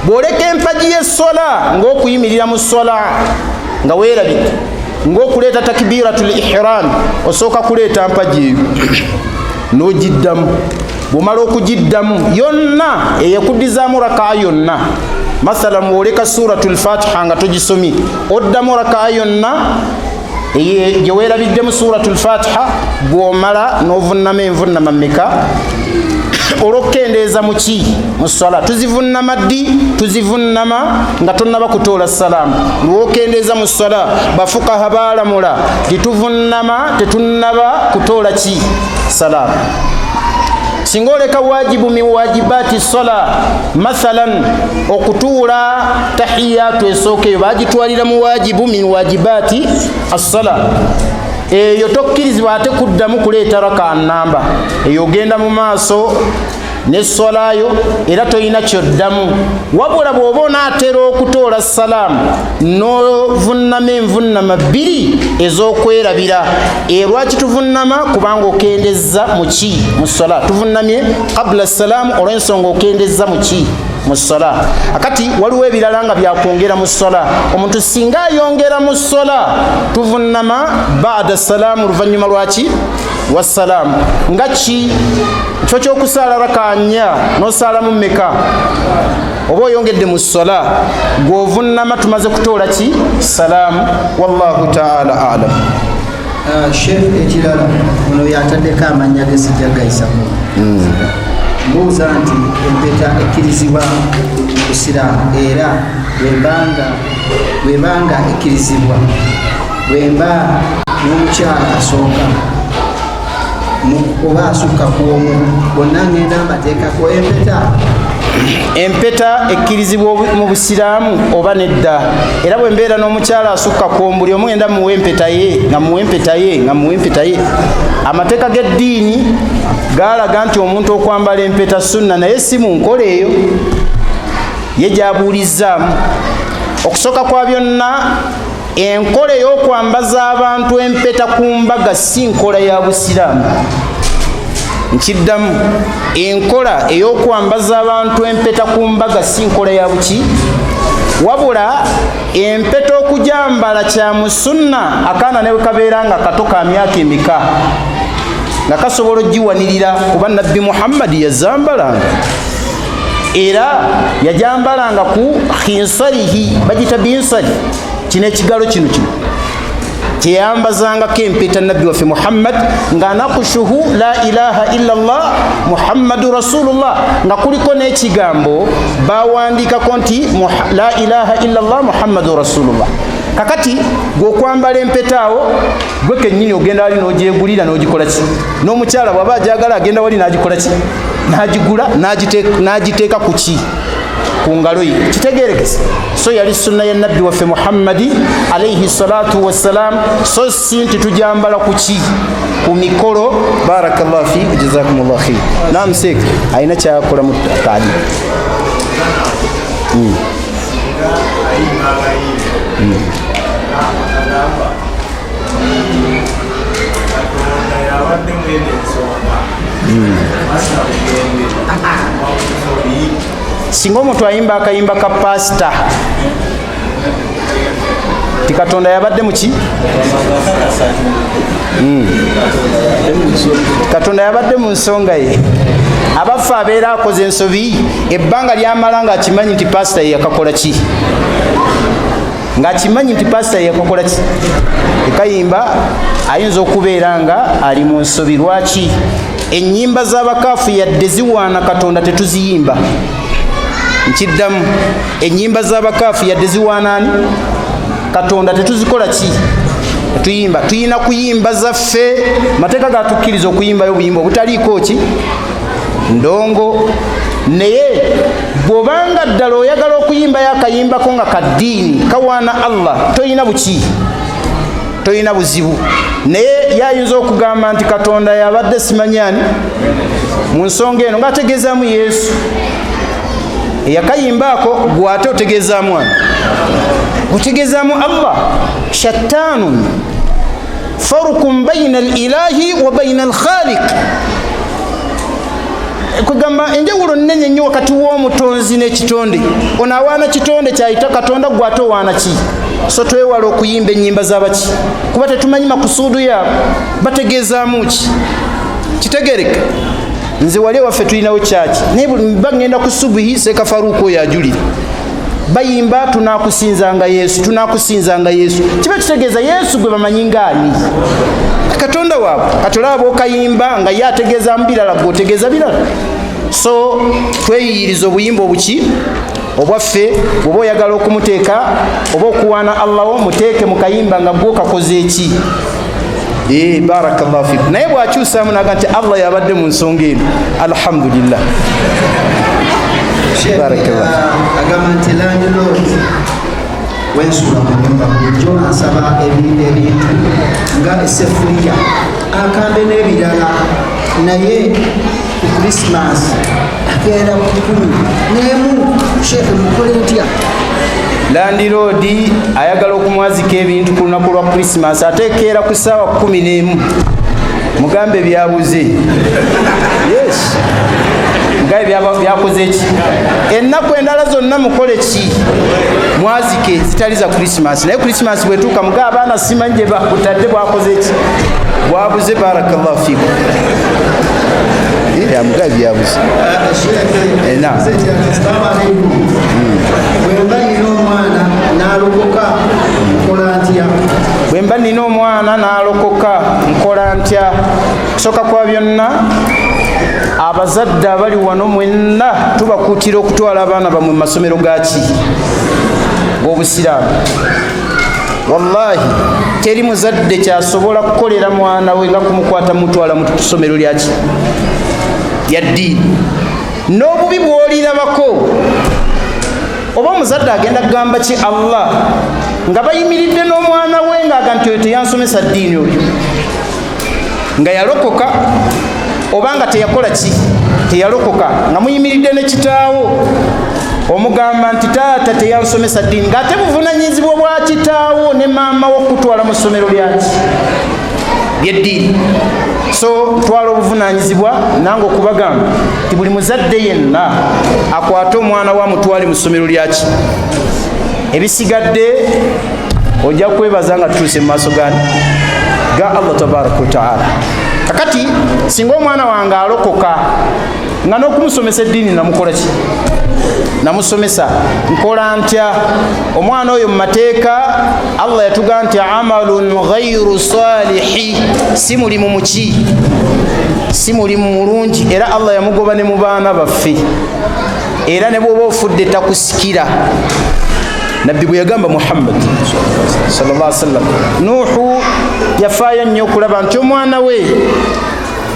bw'oleka empagi y'essola ng'okuyimirira mu ssola nga weerabidde ng'okuleeta takbiratul ihram osooka kuleeta mpagi eyo n'ogiddamu bw'omala okugiddamu yonna eyekuddizaamu rakaa yonna mathala bw'oleka suratul fatiha nga togisomye oddamu rakaa yonna gye weerabiddemu suratul fatiha bw'omala n'ovunnama envunnama mmeka olw'okukendeeza mu ki mu ssala tuzivunnama ddi tuzivunnama nga tonnaba kutoola salaamu lw'okendeeza mu ssala bafukaha baalamula tituvunnama tetunnaba kutoola ki salaamu singa oleka wajibu min wajibati sala mathalan okutuula tahiyatu esookeyo bagitwalira mu wajibu min wajibati assala eyo tokkirizibwa ate kuddamu kuleeta raka namba eyo ogenda mu maaso n'essolayo era toyina kyoddamu wabula bw'oba onaatera okutoola salaamu n'ovunnama envunnama bbiri ez'okwerabira lwaki tuvunnama kubanga okendezza mu ki mu sola tuvunnamye qabla salaamu olw'ensonga okendezza mu ki mu sola akati waliwo ebirala nga byakwongera mu sola omuntu singa ayongera mu sola tuvunnama baada salaamu luvannyuma lwaki wassalaamu nga ki kyo ky'okusaala raka nnya n'osaalamu mmeka oba oyongedde mu sola gw'ovunnama tumaze kutoola ki salaamu wallahu taala alam. Sheikh ekirala ono yataddeko amannya gesijja gayisamu mbuuza nti empeta ekkirizibwa mu busiraamu era bwebanga ekkirizibwa bwemba n'omukyala asooka oba asukka kwomu bonna ngenda mbateekako empeta ekkirizibwa mu busiraamu oba nedda era bwe mbeera n'omukyala asukka kwomu buli omu ngenda muwe empeta ye nga muwe empeta ye amateeka g'eddiini gaalaga nti omuntu okwambala empeta sunna naye si mu nkola eyo ye gyabuulizzaamu okusooka kwa byonna enkola ey'okwambaza abantu empeta ku mbaga si nkola ya busiraamu nkiddamu enkola ey'okwambaza abantu empeta ku mbaga si nkola ya buki wabula empeta okujambala kya mu sunna akaana ne kabeera nga kato ka myaka emika nga kasobola ogiwanirira kuba nabbi muhammadi yazambalanga era yajambalanga ku khinsarihi bagita binsari kino ekigalo kino kyeyambazangako empeta nabbi waffe muhammad nga nakushuhu la ilaha illa allah muhammadu rasulullah nga kuliko n'ekigambo bawandikako nti la ilaha illa allah muhammadu rasulullah kakati gwokwambala empeta awo gwe kennyini ogenda wali n'ogyegulira n'ogikola ki n'omukyala bw'aba agyagala agenda wali n'agikola ki n'agigula n'agiteeka ku ki ku ngalo ye kitegeerekese so yali sunna ya nabbi waffe muhammadi alayhi salatu wassalam so si nti tujambala ku ki ku mikolo barakallahu fi jazakumullahu khair naam sek ayina kyakola mu taali singa omuntu ayimba akayimba ka pasita ti katonda yabadde muki katonda yabadde mu nsonga ye abaffe abeera akoze ensobi ebbanga lyamala ng'akimanyi nti pasita ye yakakola ki ng'akimanyi nti pasita ye yakakola ki ekayimba ayinza okubeera nga ali mu nsobi lwaki ennyimba z'abakaafu yadde ziwaana katonda tetuziyimba nkiddamu ennyimba z'abakaafu yadde ziwaanaani katonda tetuzikola ki tuyimba tuyina kuyimba zaffe mateeka gatukkiriza okuyimbayo obuyimba obutaliiko ki ndongo naye bw'obanga ddala oyagala okuyimbayo akayimbako nga kaddiini kawaana Allah toyina buki toyina buzibu naye yayinza okugamba nti katonda yabadde simanyani mu nsonga eno ng'ategeezaamu Yesu eyakayimbaako gwate otegeezaamu ani otegeezaamu Allah shattanun farukun bayina al-ilahi wa bayina al-khaliq kugamba enjawulo nnene nnyo wakati w'omutonzi n'ekitonde ono awaana kitonde kyayita katonda gwate owaana ki so twewala okuyimba ennyimba z'abaki kuba tetumanyi makusuudu yaabo bategeezaamu ki kitegereka nze wali waffe tulinawo kyaki naye buli bagenda ku subuhi sekafaruuko oyo ajulira bayimba tunakusinzanga Yesu tunakusinzanga Yesu kiba kitegeeza Yesu gwe bamanyi ngaani katonda waabwe katolaba okayimba nga ye ategeeza mu birala gwotegeeza birala so tweyiyiriza obuyimba obuki obwaffe bwoba oyagala okumuteeka oba okuwaana Allah wo muteeke mukayimba nga gwo kakoze eki barakallahu fikum naye bwakyusaamu naga nti Allah yabadde mu nsonga eno alhamdulillah agamba nti landlord wensula mu nyumba bulijjo ansaba ebintu nga esefulya akambe n'ebirala naye ku Christmas agenda ku 11 sheekhe mukole ntya landiroodi ayagala okumwazika ebintu ku lunaku lwa Christmas atekeera ku ssaawa 11 mugambe byabuze yes mugabe byakoze eki ennaku endala zonna mukole ki mwazike zitali za Christmas naye Christmas bwetuuka mugabe abaana simanyi gye bakutadde bwakoze eki bwabuze barakallahu fikum mugabe byabuze bwemba nina omwana n'alokoka nkola ntya kusooka kwa byonna abazadde abali wano mwenna tubakuutira okutwala abaana bamwe mu masomero gaki g'obusiraamu wallahi teri muzadde kyasobola kukolera mwana we nga kumukwata mutwala mu ssomero lyaki lya ddiini n'obubi bw'olirabako oba omuzadde agenda kugamba ki Allah nga bayimiridde n'omwana we ng'aga nti oyo teyansomesa ddiini oyo nga yalokoka oba nga teyakola ki teyalokoka nga muyimiridde ne kitaawo omugamba nti taata teyansomesa ddiini ng'ate buvunanyizibwa bwa kitaawo ne maama w'okutwala mu ssomero lyaki ly'eddiini so twala obuvunanyizibwa nange okubagamba ti buli muzadde yenna akwate omwana wa mutwale mu ssomero lyaki ebisigadde ojja kwebaza nga tutuuse mu maaso gani ga Allah tabaraka wa taala kakati singa omwana wange alokoka nga n'okumusomesa eddiini namukola ki namusomesa nkola ntya omwana oyo mu mateeka Allah yatuga nti amalun ghayru salihi si mulimu muki si mulimu mulungi era Allah yamugoba ne mu baana baffe era ne bw'oba ofudde takusikira nabbi bwe yagamba Muhammad sallallahu alaihi wasallam Nuhu yafaayo nnyo okulaba nti omwana we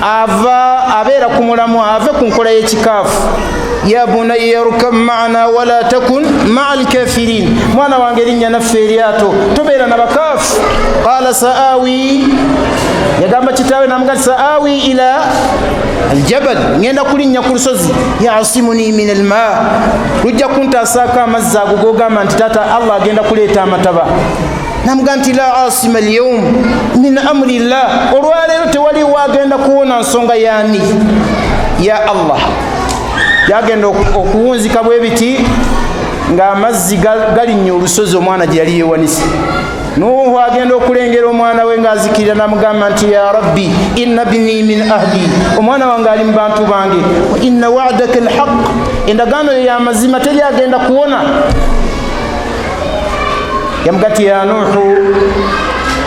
abeera ku mulamu ave ku nkola y'ekikaafu ya bunayya rukab ma'ana wala takun ma'al kafirin mwana wange linnya naffe eryato tobeera n'abakaafu qala sa'awi yagamba kitaawe namugati sa'awi ila aljabal ngenda kulinnya ku lusozi yasimuni min alma lujja kuntasaako amazzi ago gogamba nti taata Allah agenda kuleeta amataba namuga nti la asima alyawm min amri llah olwaleero tewali wagenda kuwona nsonga yani ya Allah yagenda okuwunzika bwe biti ng'amazzi galinnya olusozi omwana gye yali yeewanise Nuhu agenda okulengera omwana we ng'azikirira namugamba nti ya rabbi inna bini min ahli omwana wange ali mu bantu bange wa inna wa'daka alhaq endagaano yo y'amazima teri agenda kuwona yamugati ya Nuhu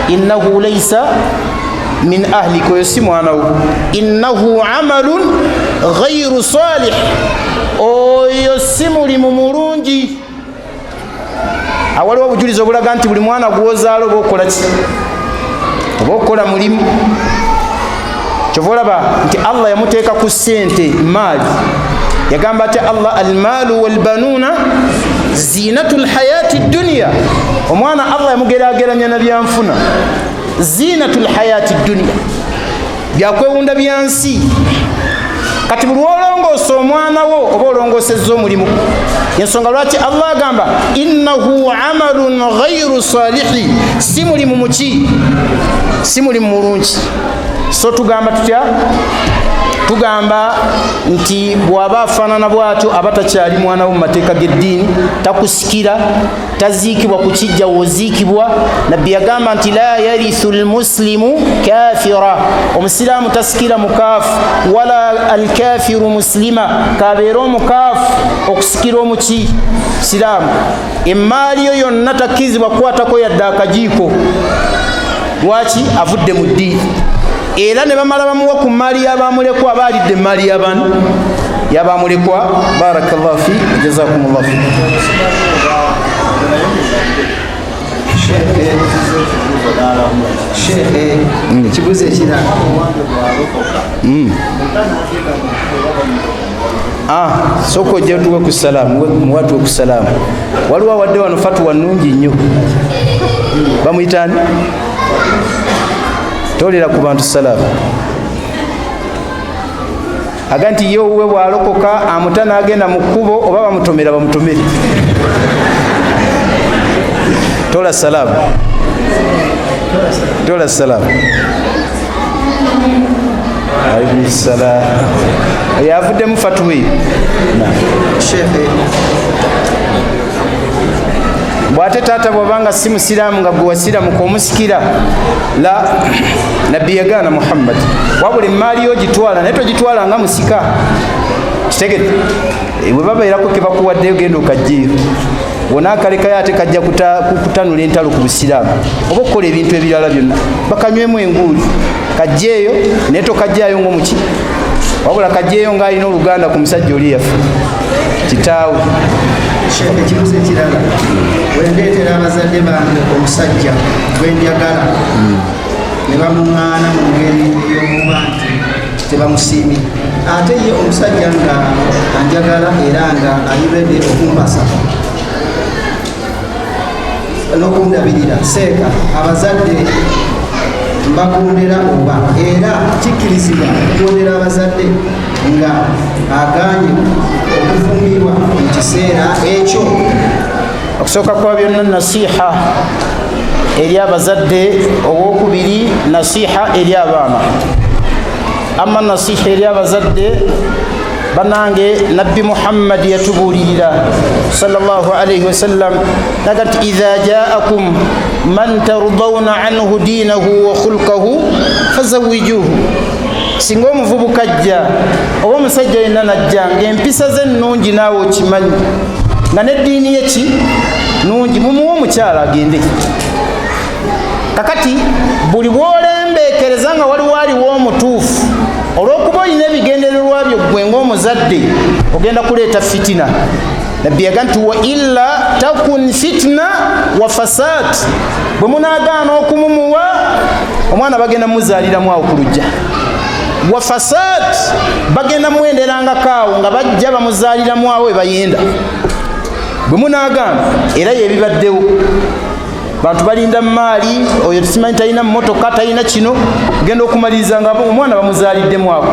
innahu laysa min ahlik oyo si mwana wo innahu amalun ghayru salih oyo si mulimu mulungi waliwo obujulizi obulaga nti buli mwana gwozaala oba okola ki oba okola mulimu kyova olaba nti Allah yamuteeka ku ssente maali yagamba ati Allah almaalu walbanuuna zinatu lhayati dduniya omwana Allah yamugeraageranya na byanfuna zinatu lhayati dduniya byakwewunda byansi kati buli olongoosa omwana wo oba olongoosezza omulimu yensonga lwaki Allah agamba innahu amalun ghayru salihi si mulimu muki si mulimu mulungi so tugamba tutya tugamba nti bw'aba afaanana bw'atyo aba takyali mwana wo mu mateeka g'eddiini takusikira taziikibwa ku kijja woziikibwa nabbi yagamba nti la yarithu lmuslimu kafira omusiraamu tasikira mukaafu wala alkafiru muslima kabeera omukaafu okusikira omuki siraamu emmaali yo yonna takkirizibwa kukwatako yadde akajiiko lwaki avudde mu ddiini era ne bamala bamuwa ku maali y'abamulekwa aba alidde maali y'abantu y'abamulekwa barakallahu fi jazakumullahu fi Sheikh ekibuuzo ekirala sooka ojja tuwe ku salaamu muwatuwe ku salaamu waliwo awadde wano fatuwa nnungi nnyo bamuyitaani tolera ku bantu salaamu aga nti ye owuwe bw'alokoka amuta n'agenda mu kkubo oba bamutomera bamutomere tola salaamu tola salaamu alaykum salaam yavuddemu fatuwa eyo bw'ate taata bw'obanga si musiraamu nga gwe wasiramuka omusikira la nabbi yagaana Muhammad wabula emmaali yo gitwala naye togitwala nga musika kitegedde bwe babeerako ke bakuwaddeyo genda okajjeyo wona akalekayo ate kajja kutanula entalo ku busiraamu oba okukola ebintu ebirala byonna bakanywemu enguuli kajjeeyo naye tokajjaayo ng'omuki wabula kajjeeyo ng'alina oluganda ku musajja oli yaffe kitaawe Sheikh ekibuuzo ekirala wendeetera abazadde bange omusajja gwenjagala ne bamuŋŋaana mu ngeri ey'okuba nti tebamusiimye ate ye omusajja nga anjagala era nga ayibedde okumpasa n'okundabirira seeka abazadde mbagondera oba era kikkirizibwa okugondera abazadde nga agaanye okufumbirwa mu kiseera ekyo okusooka kwa byonna nasiha eri abazadde owokubiri nasiha eri abaana amma nasiha eri abazadde banange nabbi Muhammad yatubuulirira sallallahu alayhi wasallam naga nti idha jaakum man tardawna anhu diinahu wa khulqahu fazawijuhu singa omuvubuka ajja oba omusajja yenna najja ng'empisa ze nnungi naawe okimanyi nga n'eddiini ye ki nungi mumuwe omukyala agende kakati buli bw'olembeekereza nga waliwo aliwo omutuufu olw'okuba olina ebigendererwa byo ggwe ng'omuzadde ogenda kuleeta fitina nabbi yaga nti wa illa takun fitna wa fasad bwe munaagaana okumumuwa omwana bagenda mumuzaaliramu awo ku lujja wa fasad bagenda mwenderangako awo nga bajja bamuzaaliramu awo ebayenda bwe munaagaana era yebibaddewo bantu balinda maali oyo tusimanyi talina mmotoka talina kino genda okumaliriza nga omwana bamuzaaliddemu awo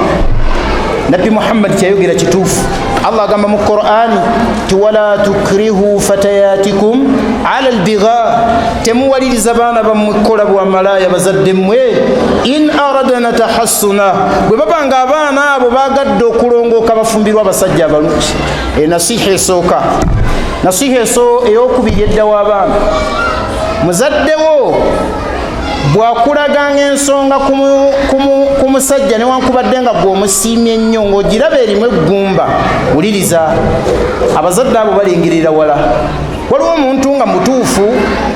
nabbi Muhammad kyayogera kituufu Allah agamba mu Qur'ani ti wala tukrihu fatayatikum ala albigha temuwaliriza baana bammwe kukola bwa malaya bazadde mmwe in aradna tahassuna bwe babanga abaana abo bagadde okulongooka bafumbirwa abasajja abalungi nasiha esooka nasiha eyokubiri edda w'abaana muzaddewo bwakulaganga ensonga ku musajja newankubadde nga gweomusiimye ennyo ng'ogiraba erimu eggumba wuliriza abazadde abo balengerera wala waliwo omuntu nga mutuufu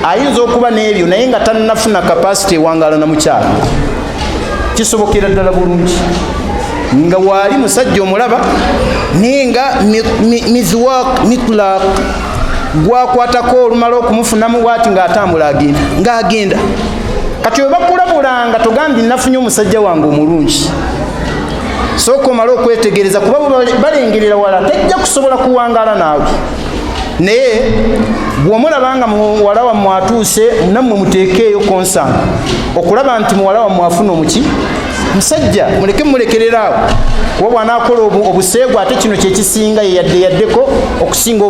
ayinza okuba n'ebyo naye nga tannafuna kapasite ewangaala na mukyala kisobokera ddala bulungi nga waali musajja omulaba naye nga mizwaq mitlaq gwakwatako olumala okumufunamu bwati ng'atambula ng'agenda kati we bakulabulanga togambye nafunye omusajja wange omulungi sooka omale okwetegereza kuba balengerera wala tejja kusobola kuwangaala naawe naye bw'omulabanga muwala wammwe atuuse nammwe muteekeeyo konsanga okulaba nti muwala wammwe afuna omuki musajja muleke mulekereraawo kuba bw'anaakola obuseegu ate kino kyekisinga yaddeko okusinga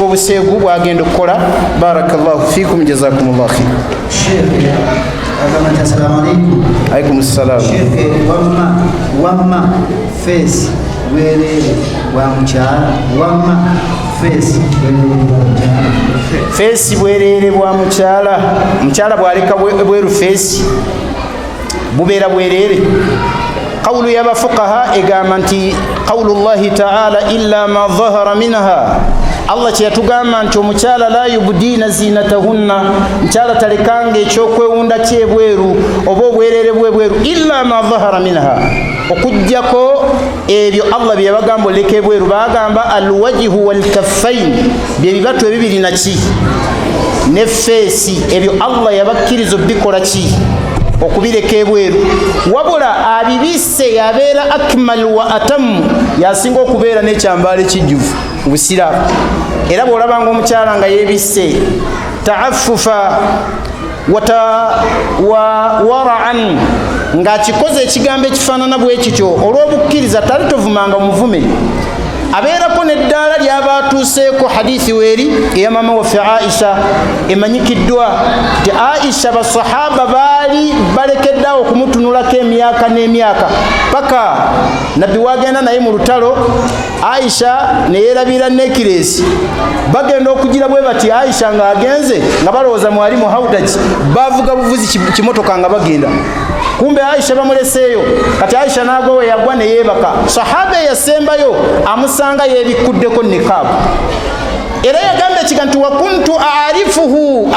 obuseegu bw'agenda okukola. Barakallahu fikum jazakumullahu khair. Sheikh agamati assalamu alaikum. Alaikum assalam. Sheikh wamma face bwerere bwa mukyala wamma face bwerere bwa mukyala mukyala bw'aleka bweru face bubeera bwerere. Qawlu y'abafuqaha egamba nti qawlu llahi ta'ala illa ma dhahara minha, Allah kyeyatugamba nti omukyala la yubdiina zinatahunna, mukyala talekanga ekyokwewunda kyebweru oba obwerere bwebweru illa ma dhahara minha, okujjako ebyo Allah bye yabagamba oleka ebweru. Bagamba alwajihu walkaffain bye bibatu ebibiri naki ne feesi, ebyo Allah yabakkiriza obikola ki okubireka ebweru. Wabula abibisse yabeera akmal wa atamu, yasinga okubeera n'ekyambaala ekijjuvu mu busiraamu. Era bw'olabanga omukyala nga yeebisse taaffufa wa wara'an ng'akikoze ekigambo ekifaanana bwe kityo olw'obukkiriza tali tovumanga muvume, abeerako n'eddaala ly'aba atuuseeko. Hadithi weeri eya maama waffe Aisha emanyikiddwa nti Aisha basahaba baali balekeddaawo okumutunulako emyaka n'emyaka paka nabbi wagenda naye mu lutalo. Aisha neyeerabira nekiresi, bagenda okugira bwe bati Aisha ng'agenze nga balowooza mwali mu hawdaji, bavuga buvuzi kimotoka nga bagenda, kumbe Aisha bamuleseeyo. Kati Aisha n'agwa yagwa ne yeebaka. Sahaba eyasembayo amusanga yeebikuddeko nikaabu. Era yagamba ekigambo nti wakuntu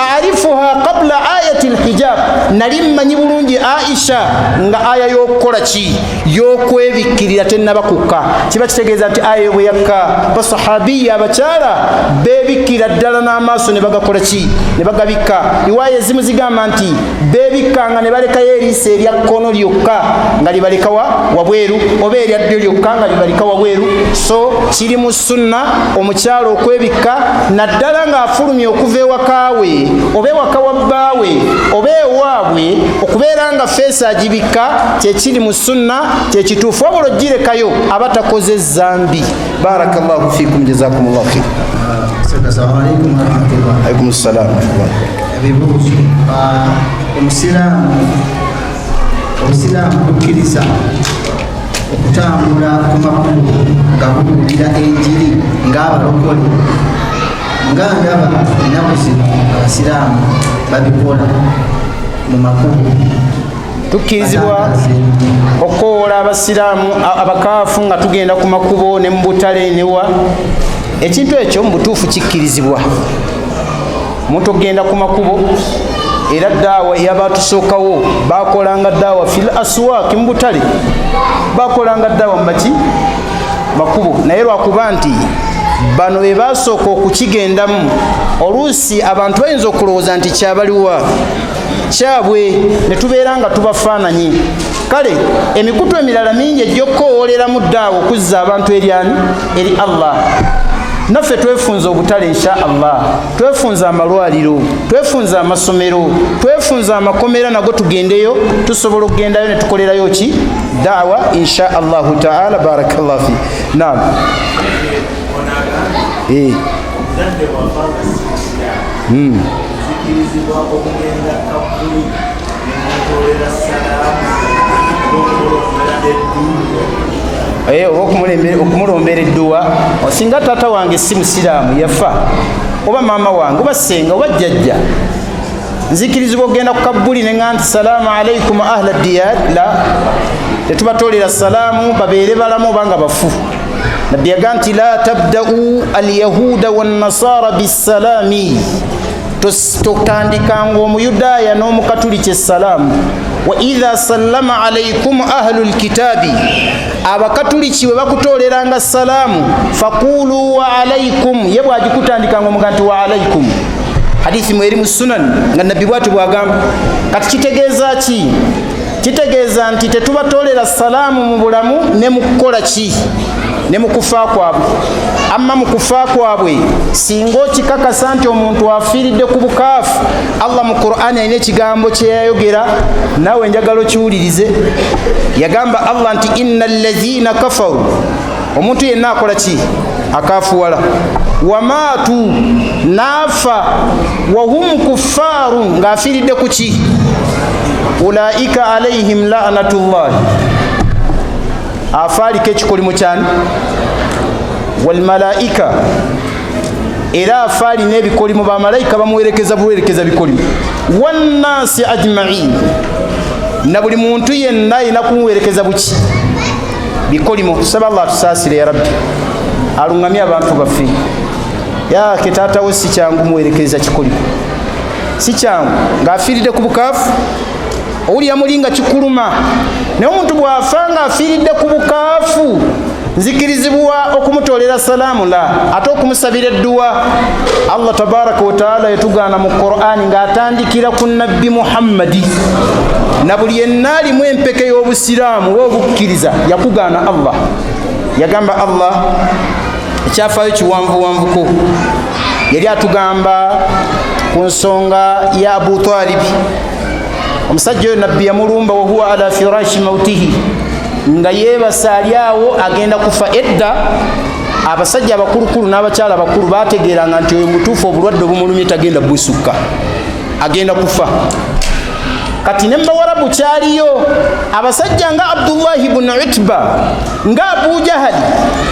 aarifuha qabla ayati alhijab, nali mmanyi bulungi Aisha nga aya y'okukola ki y'okwebikkirira tennabakukka. Kiba kitegeeza nti aya bwe yakka basahabiya abakyala beebikkira ddala n'amaaso ne bagakola ki ne bagabikka. Riwaaya ezimu zigamba nti beebikkanga ne balekayo eriisa erya kkono lyokka nga libaleka wabweru, oba erya ddyo lyokka nga libaleka wabweru. So kiri mu sunna omukyala okwebikka naddala ng'afulumye okuva ewakaawe oba ewaka wa bbaawe oba ewaabwe, okubeera nga feesi agibikka kyekiri mu sunna kyekituufu. Wabula ogirekayo aba takoze zambi. Barakallahu fikum jazakumullahu khair. Assalamu alaikum warahmatullahi. Alaikum assalam. Ebibuuzo. Omusiraamu kukkiriza okutambula ku makubo nga bubuulira enjiri ng'abalokole, nga ndaba ennaku zino abasiraamu babikola mu makubo. Tukkirizibwa okukoola abasiraamu abakaafu nga tugenda ku makubo ne mu butale newa. Ekintu ekyo mu butuufu kikkirizibwa. Omuntu okugenda ku makubo, era daawa yabatusookawo bakolanga daawa fil aswaq mu butale, bakolanga daawa mu makubo. Naye lwakuba nti bano be basooka okukigendamu, oluusi abantu bayinza okulowooza nti kyabaliwa kyabwe ne tubeera nga tubafaananyi. Kale emikutu emirala mingi ejja okukoowoleramu daawa okuzza abantu eri Allah. Naffe twefunza obutale insha Allah, twefunza amalwaliro, twefunza amasomero, twefunza amakomera nago tugendeyo, tusobola okugendayo ne tukolerayo ki daawa insha Allah ta'ala. Barakallahu fi. Naam. Okumulombera edduwa. Osinga taata wange si musiraamu yafa, oba maama wange oba senga oba jjajja, nzikirizibwa okugenda ku kabbuli ne nga nti salaamu alaikum ahla diyar, la tetubatoolera salaamu babeere balamu oba nga bafu. Nabbi yaga nti la tabda'u alyahuda wannasara bisalaami, totandikanga omuyudaaya n'omukatuliki essalaamu. wa idha sallama alaykum ahlul kitabi abakatuliki bwe bakutoleranga salaamu faqulu wa alaykum ye bwagikutandikanga omuganti wa alaykum hadithi mweri mu sunan nga nabbi bwatu bwagamba kati kitegeeza ki kitegeeza nti tetubatolera salaamu mu bulamu ne mu kukola ki ne mu kufa kwabwe amma mu kufa kwabwe singa okikakasa nti omuntu afiiridde ku bukaafu Allah mu Qur'ani alina ekigambo kye yayogera naawe njagala okiwulirize yagamba Allah nti innal ladhina kafaru omuntu yenna akola ki akafuwala wamaatu naafa wahum kuffaaru ng'afiiridde ku ki ulaika alaihim la'natullahi afaaliko ekikolimo kyani walmalaika era afaali n'ebikolimo bamalayika bamuwerekeza buwerekeza bikolimo wannasi ajmain na buli muntu yenna ayina kumuwerekeza buki bikolimo tusaba Allah tusaasire ya rabbi alungamye abantu baffe yake taatawo si kyangu muwerekeza kikolimo si kyangu ng'afiiridde ku bukaafu owulira mulinga kikuluma naye omuntu bw'afanga afiiridde ku bukaafu nzikirizibwa okumutolera salaamu la ate okumusabira edduwa Allah tabaraka wa taala yatugaana mu Qur'ani ng'atandikira ku nabbi Muhammadi na buli yenna alimu empeke y'obusiraamu w'obukkiriza yakugaana Allah yagamba Allah ekyafaayo kiwanvuwanvuko yali atugamba ku nsonga ya Abu Talibi omusajja oyo nabbi yamulumba wahuwa ala firashi mautihi nga yeebasa ali awo agenda kufa edda abasajja abakulukulu n'abakyala abakulu bategeeranga nti oyo mutuufu obulwadde obumulumye tagenda busukka agenda kufa kati ne mbawarabu kyaliyo abasajja nga Abdullahi ibn Utba nga Abu Jahali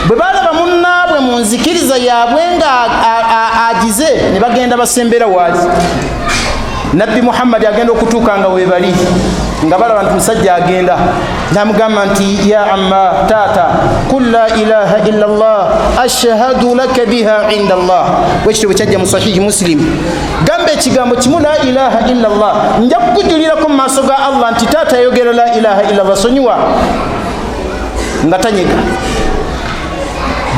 bwe balaba munnaabwe mu nzikiriza yaabwe nga agize ne bagenda basembera waali nabbi Muhammad agenda okutuuka nga webali nga balaba nti musajja agenda namugamba nti ya amma tata kul la ilaha illa Allah ashhadu laka biha inda Allah wekityo bwe kyajja mu sahihi Muslim gamba ekigambo kimu la ilaha illa Allah nja kukujulirako mu maaso ga Allah nti tata yayogera la ilaha illa Allah sonyiwa nga tanyega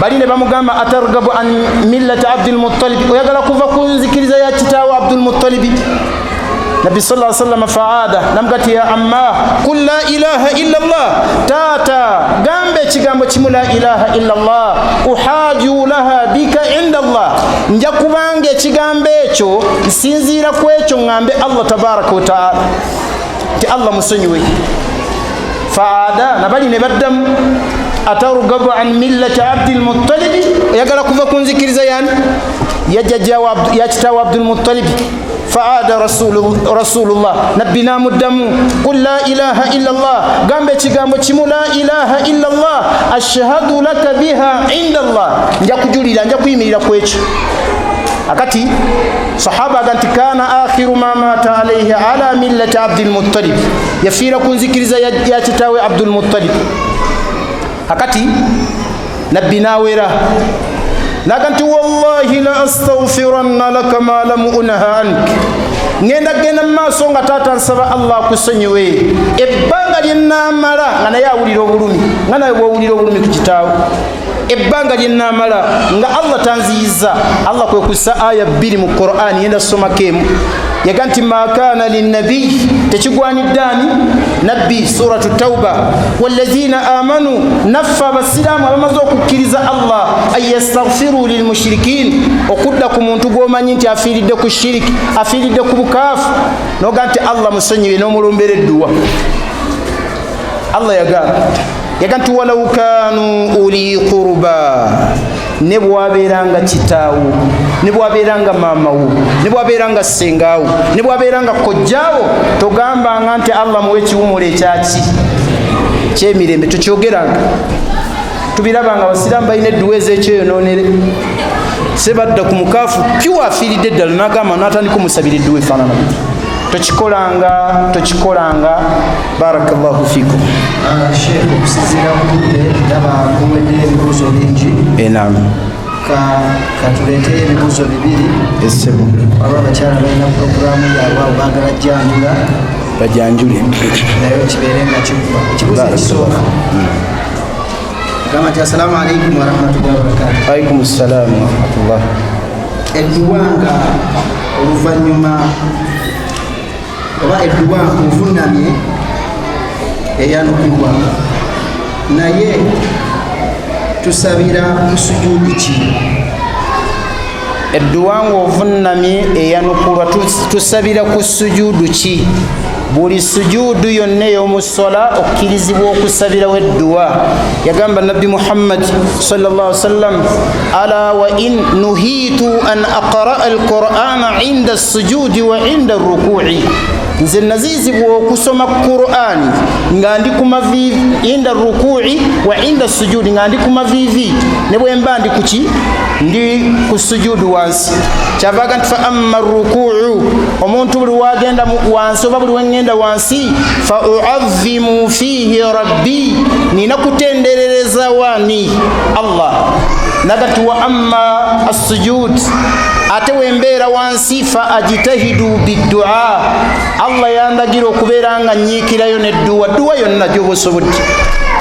bali ne bamugamba atargabu an millati Abdul Muttalib oyagala kuva ku nzikiriza ya kitaawo Abdul Muttalib Nabi sallallahu alaihi wasallam faada namgati ya amma kul la ilaha illa Allah tata gambe kigambo kimu la ilaha illa Allah uhaju laha bika inda Allah nja kubange ekigambo ekyo nsinziira ku ekyo ngambe Allah tabaraka wa taala ti Allah musonyiwe faada nabali ne baddamu atarugabu an millati Abdul Muttalib yagala kuva ku nzikiriza yani ya kitaawo Abdul Muttalib faada rasulullah nabina muddamu qul la ilaha illa Allah gambe kigambo kimu la ilaha illa Allah ashhadu laka biha inda Allah nja kujulira nja kuyimirira ku ekyo akati sahaba aganti kana akhiru ma mata alayhi ala millati Abdul Muttalib yafiira ku nzikiriza ya kitaawe Abdul Muttalib akati nabbi nawera naganti wallahi la astaghfiranna laka ma lam unha ank ngenda genda maaso nga tata nsaba Allah kusonyiwe ebbanga lyennamala nga naye awulira obulumi nga naye bw'owulira obulumi ku kitaawo ebbanga lyennamala nga Allah tanziyiza Allah kwe kussa aya 2 mu Qur'ani yenda somako emu yaga nti ma kana linnabiy tekigwaniddaani nabbi suratu tauba wallazina amanu naffa abasiraamu abamaze okukkiriza Allah an yastaghfiru lilmushrikin okudda ku muntu gw'omanyi nti afiiridde ku shiriki afiiridde ku bukaafu noga nti Allah musonyiwe n'omulumbera edduwa Allah yaga nti walau kanu uli qurba ne bwabeeranga kitaawo ne bwabeeranga maamawo ne bwabeeranga ssengaawo ne bwabeeranga kojjaawo togambanga nti Allah muwe ekiwumulo ekyaki kyemirembe tukyogeranga tubirabanga abasiraamu balina edduwa ez'ekyeyonoonere sebadda ku mukaafu piwa afiiridde eddala n'agamba n'atandika omusabira edduwa efaanana tokikolanga barakallahu fikum Sheikh okusinziira ku budde ndaba kuwedde ebibuuzo bingi enam katuleete ebibuuzo bibiri essebo waba abakyala balina puroguramu yaabwe abo baagala jjanjula bajanjule nayo kibeere nga kikuba ekibuzo ekisooka gamba nti assalamu alaikum warahmatullahi wabarakatuh. alaikum ssalamu warahmatullah. edduwa nga oluvannyuma oba edduwa ovunamye eyanukibwa naye tusabira mu sujuudi ki? edduwa nga ovunamye eyanukulwa tusabira ku sujuudu ki? buli sujuudu yonna ey'omusola okkirizibwa okusabirawo edduwa. yagamba nabbi muhammad sallallahu alaihi wasallam ala wa in nuhitu an aqra'a alqur'ana inda sujudi wa inda ruku'i, nze nazizibwa okusoma qur'ani nga ndi ku mavivi inda ruku'i wa inda sujudi, nga ndi ku mavivi ne bwe mba ndi kuki ndi ku sujudu wansi. kyavaga nti fa amma ruku'u, omuntu buli wagenda wansi oba buli wengenda wansi, fa u'azzimu fihi rabbi, nina kutenderereza wani Allah. nagati wa amma as-sujud, ate wembeera wansi, fa ajtahidu biddua, Allah yandagira okubeera nga nyiikirayo nedduwa, dduwa yonna gyoba osobodde.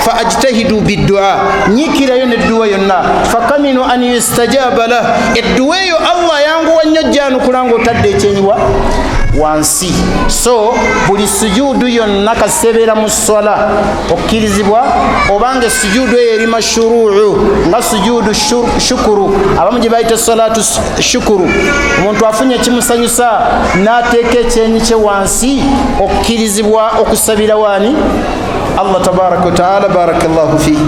fa ajtahidu biddua, nyiikirayo nedduwa yonna. fakaminu an yustajaba lah, edduwa eyo Allah yanguwa nnyo gyanukula nga otadde ekyenyiwa wansi. so buli sujudu yonna kasebeera mu swala okkirizibwa, obanga sujudu eyo eri mashuruu nga sujudu shukuru, abamu gye bayita salatu shukuru, omuntu afunye kimusanyusa n'ateeka ekyenyi kye wansi, okkirizibwa okusabira wani Allah tabaraka wa taala. barakallahu fihi.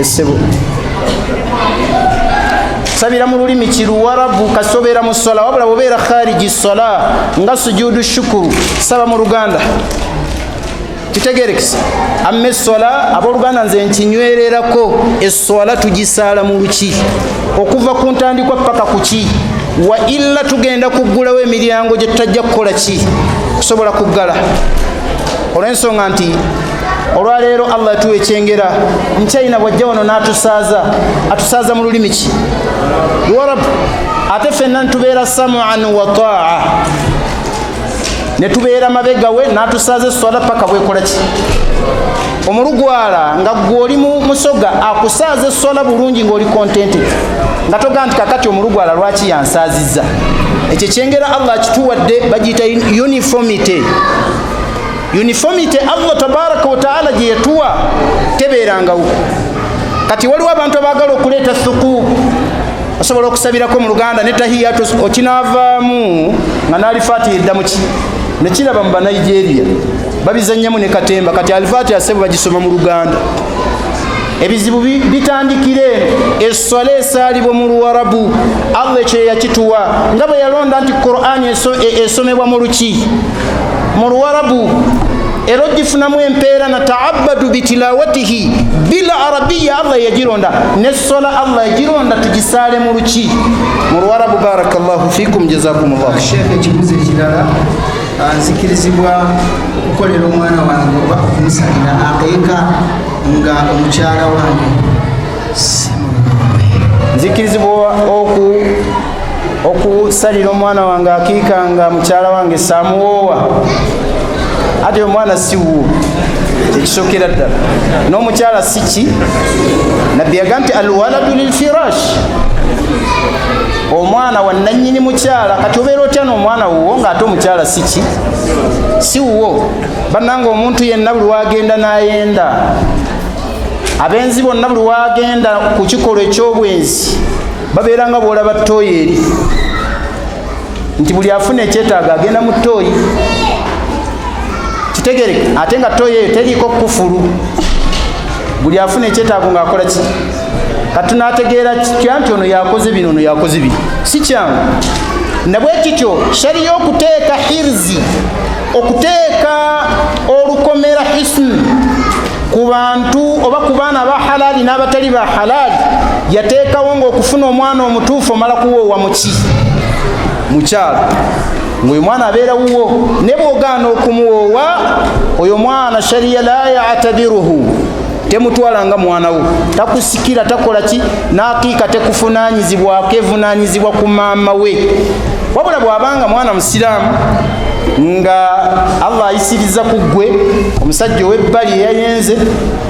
essebo sabira mu lulimi kiruwarabu kasobera mu sola, wabula bwobeera khariji sola nga sujudu shukuru saba mu Luganda. kitegerekesa amme sola abooluganda nze nkinywererako. essola tugisaala mu luki okuva ku ntandikwa paka ku ki, wa illa tugenda kuggulawo emiryango gye tutajja kukola ki kusobola kuggala. olw'ensonga nti olwaleero Allah yatuwa ekyengera, nkyayina bwajja wano n'atusaaza, atusaaza mu lulimi ki luwarabu, ate ffenna ntubeera sam'an wa ta'a, ne tubeera mabega we n'atusaaza eswala paka bwekola ki. omulugwala nga gwe oli mu musoga akusaaza eswala bulungi ng'oli contented, nga toga nti kakati omulugwala lwaki yansaazizza. ekyo kyengera Allah kituwadde, bagiyita uniformity. uniformity Allah tabaraka wa taala gye yatuwa tebeerangawo. kati waliwo abantu abaagala okuleeta thukubu, osobola okusabirako mu Luganda ne tahiyatu okinaavaamu nga n'alifaatiha eddamu ki nekiraba mu Banigeria babizannyamu ne katemba. kati alifaatiha sebo bagisoma mu Luganda. ebizibu bitandikira eno. essola esaalibwa mu Luwarabu Allah ekyo yakituwa, nga bwe yalonda nti Qur'ani esomebwa mu luki mu Luwarabu, era ogifunamu empeera na ta'abbadu bitilawatihi bil arabiyya. Allah yagironda nessola, Allah yagironda tugisaale mu luki mu Luwarabu. barakallahu fikum, jazakumullah. Sheikh, ekibuzo ekirala, nzikirizibwa okukolera omwana wange oba okumusalira akeeka nga omukyala wange nzikirizibwa okusalira omwana wange akiika nga mukyala wange saamuwoowa, ate omwana si wuwo, ekisokera ddala. n'omukyala si ki, nabbi yaga nti alwaladu lilfirash, omwana wa nannyini mukyala. kati obeera otya n'omwana wuwo ng'ate omukyala si ki si wuwo. bannanga omuntu yenna buli wagenda n'ayenda, abenzi bonna buli wagenda ku kikolwa eky'obwenzi babeera nga bwolaba ttooyi eri, nti buli afuna ekyetaaga agenda mu ttooyi. kitegereke ate nga ttooyi eyo teriiko kufulu, buli afuna ekyetaago ng'akola ki. kati n'ategeera kitya nti ono yakoze bino, ono yakoze bino, si kyangu. na bwe kityo shariya okuteeka hirzi, okuteeka olukomera hisni ku bantu oba ku baana ba halali n'abatali ba halali, yateekawo ng'okufuna omwana omutuufu omala kuwoowa muki mukyala, ng'oyo mwana abeera wuwo. ne bw'ogaana okumuwoowa oyo mwana shariya la ya'tabiruhu, temutwala nga mwana wo, takusikira, takola ki, n'akiika tekuvunaanyizibwako, evunaanyizibwa ku maama we. wabula bw'abanga mwana musiraamu nga Allah ayisiriza ku ggwe omusajja ow'ebbali eyayenze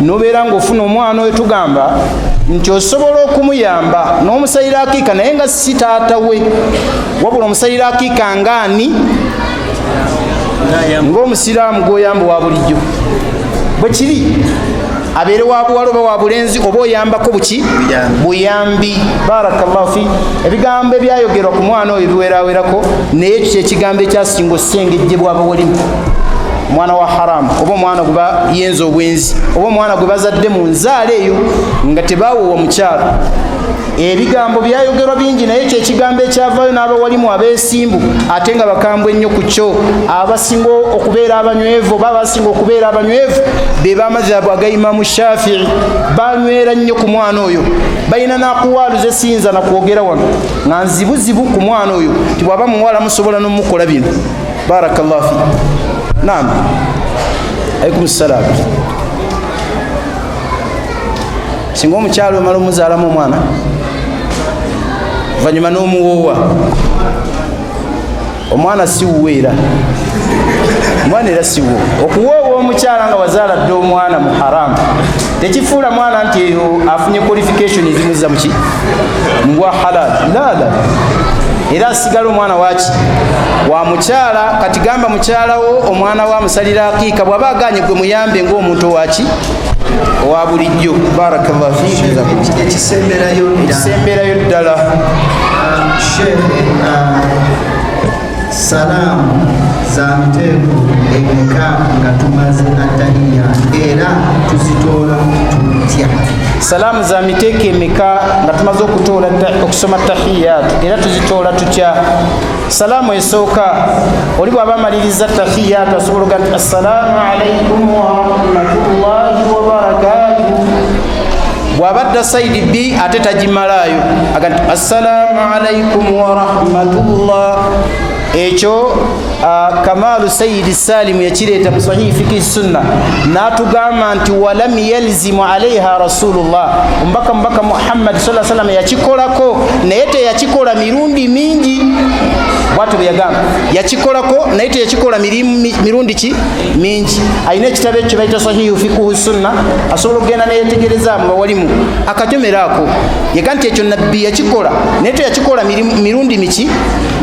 n'obeera ng'ofuna omwana oyo tugamba nti osobola okumuyamba n'omusalira akiika naye nga si taata we wabula omusalira akiika ngaani ng'omusiraamu gw'oyamba wa bulijjo bwe kiri abeere wa buwala oba wa bulenzi oba oyambako buki buyambi. Barakallahu fi ebigambo ebyayogerwa ku mwana oyo biwerawerako naye ekyo kyekigambo ekyasinga osengejje bwaba walimu omwana wa haramu oba omwana gwe bayenza obwenzi oba omwana gwe bazadde mu nzaala eyo nga tebaawowa mukyalo. Ebigambo byayogerwa bingi naye ekyo ekigambo ekyavaayo n'abawalimu abeesimbu ate nga bakambwe ennyo ku kyo abasinga okubeera abanywevu oba abasinga okubeera abanywevu be bamadhabu aga Imamu Shafii banywera nnyo ku mwana oyo balina nakuwaaluza esiyinza nakwogera wano nga nzibuzibu ku mwana oyo ti bwaba muwala musobola n'omukola bino. Barakallahu fi. Naam. Alaikum salaam. Singa omukyalo omala omuzaalamu omwana oluvannyuma n'omuwoowa omwana siwuweera omwana era siwo okuwoowa omukyala nga wazaala dde omwana mu haramu tekifuula mwana nti eyo afunye qualification ezimuzza muki mubwa halal lala era asigala omwana waki wa mukyala. Kati gamba mukyalawo omwana wa musalira akiika bw'aba aganye gwe muyambe ng'omuntu owaki owa bulijjo. Barakallahu fiikum. Ekisemberayo ddala salaamu za miteeko emeka nga tumaze attahiyya era tuzitoola tutya? Salaamu za miteeko emeka nga tumaze okusoma tahiyatu era tuzitoola tutya? Salaamu esooka oli bw'aba amaliriza tahiyatu asobola okuga nti assalaamu alaikum wa rahmatullahi wa barakatuh. Bw'abadda saidi B ate tagimalaayo aga nti assalaamu alaikum wa rahmatullah. Ekyo Kamalu Sayyidi Salimu yakireeta mu Sahihi Fiqhi Sunna n'atugamba nti walam yalzimu alaiha Rasulullah, omubaka Muhammad sallallahu alaihi wasallam yakikolako naye teyakikola mirundi mingi. Bw'atyo bwe yagamba yakikolako naye teyakikola mirundi ki mingi. Alina ekitabo ekyo bayita Sahihi Fiqhi Sunna asobola okugenda neyetegereza mu bawalimu akajomeraako yega nti ekyo nabbi yakikola naye teyakikola mirundi miki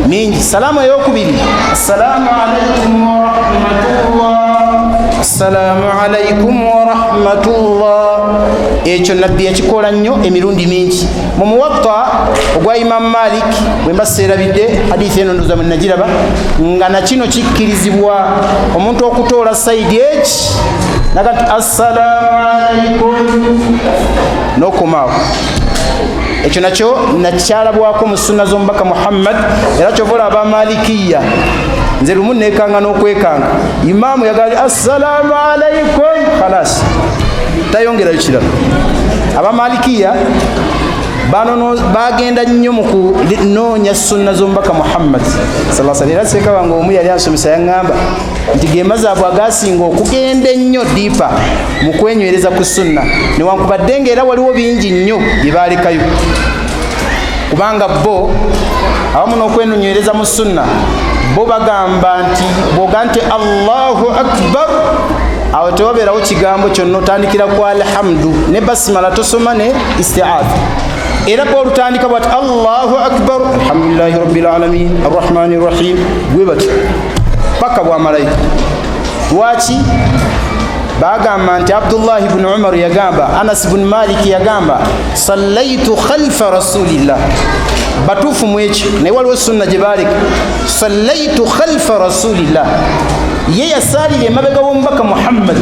mingi. Salaamu ey'okubiri assalamu alaikum wa rahmatullah, assalamu alaikum wa rahmatullah. Ekyo nabbi yakikola nnyo emirundi mingi. Mu Muwatta ogwa Imam Malik bwe mba seerabidde hadithi eno ndoza munagiraba nga nakino kikkirizibwa omuntu okutoola sayidi eki nagati assalamu alaikum n'okomaawo. Ekyo nakyo nakyalabwako mu sunna z'omubaka Muhammad era kyovola abamalikiya nze lumu nekanga n'okwekanga imaamu yagala assalamu alaikum khalas tayongerayo kirala. Abamalikiya bagenda nnyo mu kunoonya sunna z'omubaka Muhammad sallallahu alaihi wasallam. Era seeka wange omu yali ansomesa yaŋŋamba nti ge mazaabu agasinga okugenda ennyo diipa mu kwenywereza ku sunna newankubadde ng'era waliwo bingi nnyo bye baalekayo kubanga bo awamu n'okwenywereza mu sunna bo bagamba nti bw'oga nti Allahu akbar awo tewabeerawo kigambo kyonna otandikira ku alhamdu ne basimala tosoma ne isti'adha. Era bw'olutandika bwati Allahu akbar alhamdulillahi rabbil alamin arrahmani rrahim bwe bati paka bwamalayo. Lwaki? Bagamba nti Abdullah ibn Umar yagamba, Anas ibn Malik yagamba sallaitu khalfa rasulillah. Batuufu mu ekyo naye waliwo sunna gye baaleka sallaitu khalfa rasulillah. Ye yasalira emabega w'omubaka Muhammad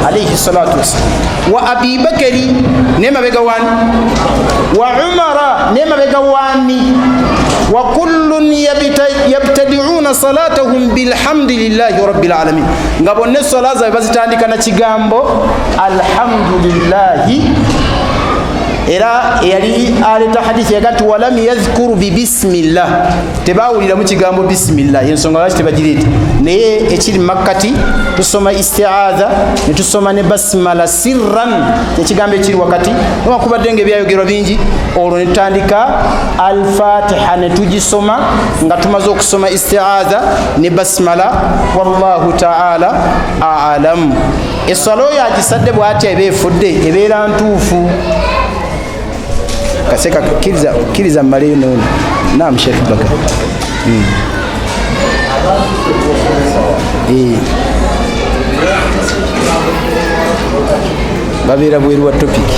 alayhi salatu wassalam wa Abi Bakari n'emabega wani wa Umara n'emabega wani wa kullun yabtadi'una salatahum bilhamdulillahi rabbil alamin. Nga bonna salaa zaabwe bazitandika na kigambo alhamdulillahi era yali aleta hadithi yagati walam yadhkuru bibismillah, tebawulira mu kigambo bismillah, yensonga lwaki tebagireta. Naye ekiri makkati tusoma isti'adha ne tusoma ne basmala sirran, ekigambo ekiri wakati newankubadde nga ebyayogerwa bingi, olwo ne tutandika al-Fatiha ne tugisoma nga tumaze okusoma isti'adha ne basmala. Wallahu ta'ala a'lam. Essala oyo agisadde bw'atya eba efudde, ebeera ntuufu. Kaseka kiriza mmaleyo noono. Naam Sheikh Bakar. Babeera bweru wa topic.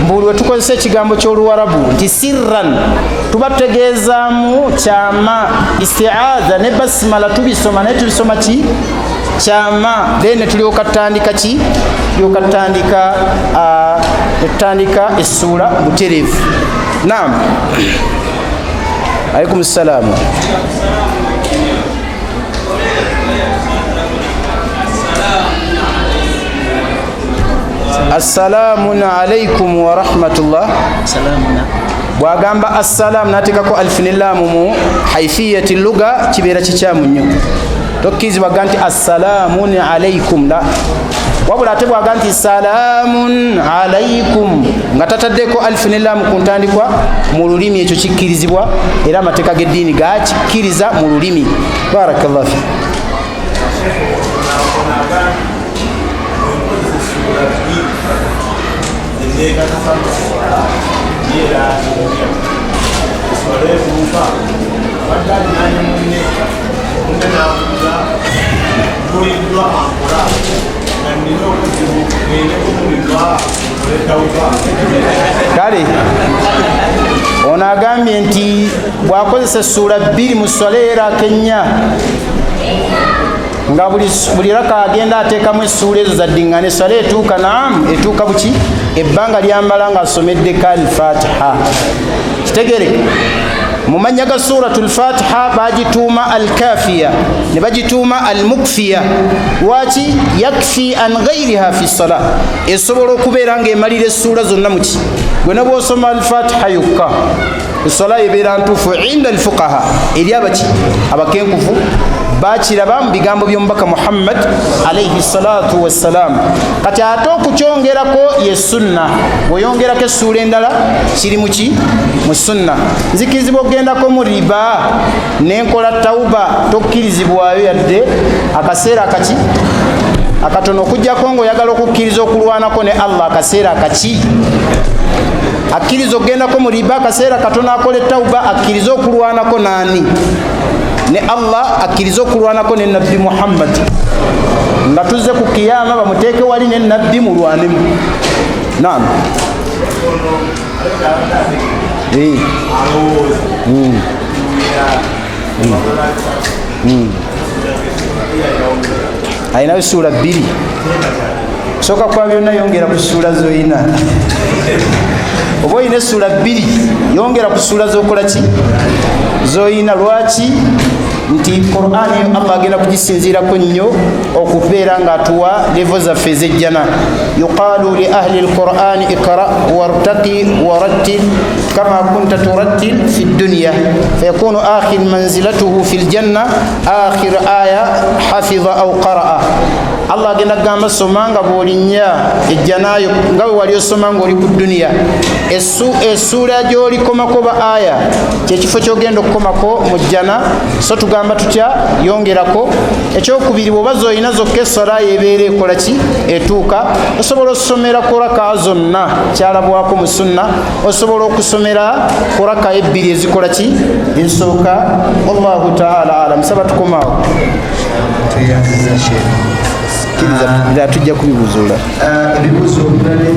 Mbuli wetukozesa ekigambo ky'Oluwarabu nti sirran tuba tutegeezaamu kyama. Isti'adha ne basmala tubisoma naye tubisoma ki kyama, then tulyoka tutandika ki, tulyoka tutandika essuula butereevu. Naam. Alaikum salaam. Assalamu alaikum wa rahmatullah. Bwagamba assalamu natekako alfinillamu mu haifiyati lugha kibeera kikyamu nnyo. Tokkizibwa nti assalamu alaikum la, wabula ate bwaga nti salamun alaikum nga tataddeko alfinillamu ku ntandikwa mu lulimi, ekyo kikkirizibwa era amateeka g'eddiini gakikkiriza mu lulimi. Barakallahu fi. Kale ono agambye nti bwakozesa essuula 2 mu swala era Kenya nga buli raka agenda ateekamu essuula ezo zaddiŋŋana, essala etuuka. Naam, etuuka buki ebbanga lyambala nga asomeddeko al-Fatiha. Kitegere mu mannya ga suratul Fatiha bagituuma al-Kafiya ne bagituuma al-Mukfiya. Lwaki? yakfi an ghairiha fi salah, esobola okubeera ng'emalira essuula zonna muki. Gwe ne bw'osoma al-Fatiha yokka essala ebeera ntuufu inda al-fuqaha, eri abaki abakenkufu bakiraba mu bigambo by'omubaka Muhammad alayhi salatu wassalam. Kati ate okukyongerako ye sunna, bw'oyongerako essuula endala kiri muki mu sunna. Nzikirizibwa okugendako mu riba n'enkola tawuba, tokkirizibwayo yadde akaseera akaki akatono, okujjako ng'oyagala okukkiriza okulwanako ne Allah akaseera akaki. Akkiriza okugendako mu riba akaseera katono, akola tawuba akkiriza okulwanako naani? Ne Allah, akkiriza okulwanako ne Nabbi Muhammad. Nga tuzze ku kiyama bamuteeke wali ne Nabbi mulwanemu. Naam. Ayinayo ssuula 2. Soka kwa byonna yongera ku ssuula z'oyina. Oba oyina essuula 2 yongera ku ssuula z'okola ki z'oyina. Lwaki? Nti Qur'ani Allah agenda kugisinziirako nnyo okubeera ng'atuwa levo zaffe ez'ejjana. Yuqaalu li ahli al-Qur'ani iqra wartaqi warattil kama kunta turattil fi dunya fayakunu akhir manzilatuhu fi aljanna akhir aya hafidha aw qara'a. Allah agenda kugamba soma nga bw'olinnya ejjanayo nga bwe wali osoma ng'oli ku duniya. Essuula gy'olikomako ba aya kyekifo ky'ogenda okukomako mu jjana. So tugamba tutya? Yongerako. Ekyokubiri, bw'oba z'olina zokka essala ebeera ekola ki etuuka. Osobola okusomera ku raka zonna kyalabwako mu sunna. Osobola okusomera ku raka 2 ezikola ki ensooka. Wallahu ta'ala alam. Saba tukomaawo. Kiriza tujja kubibuzuula.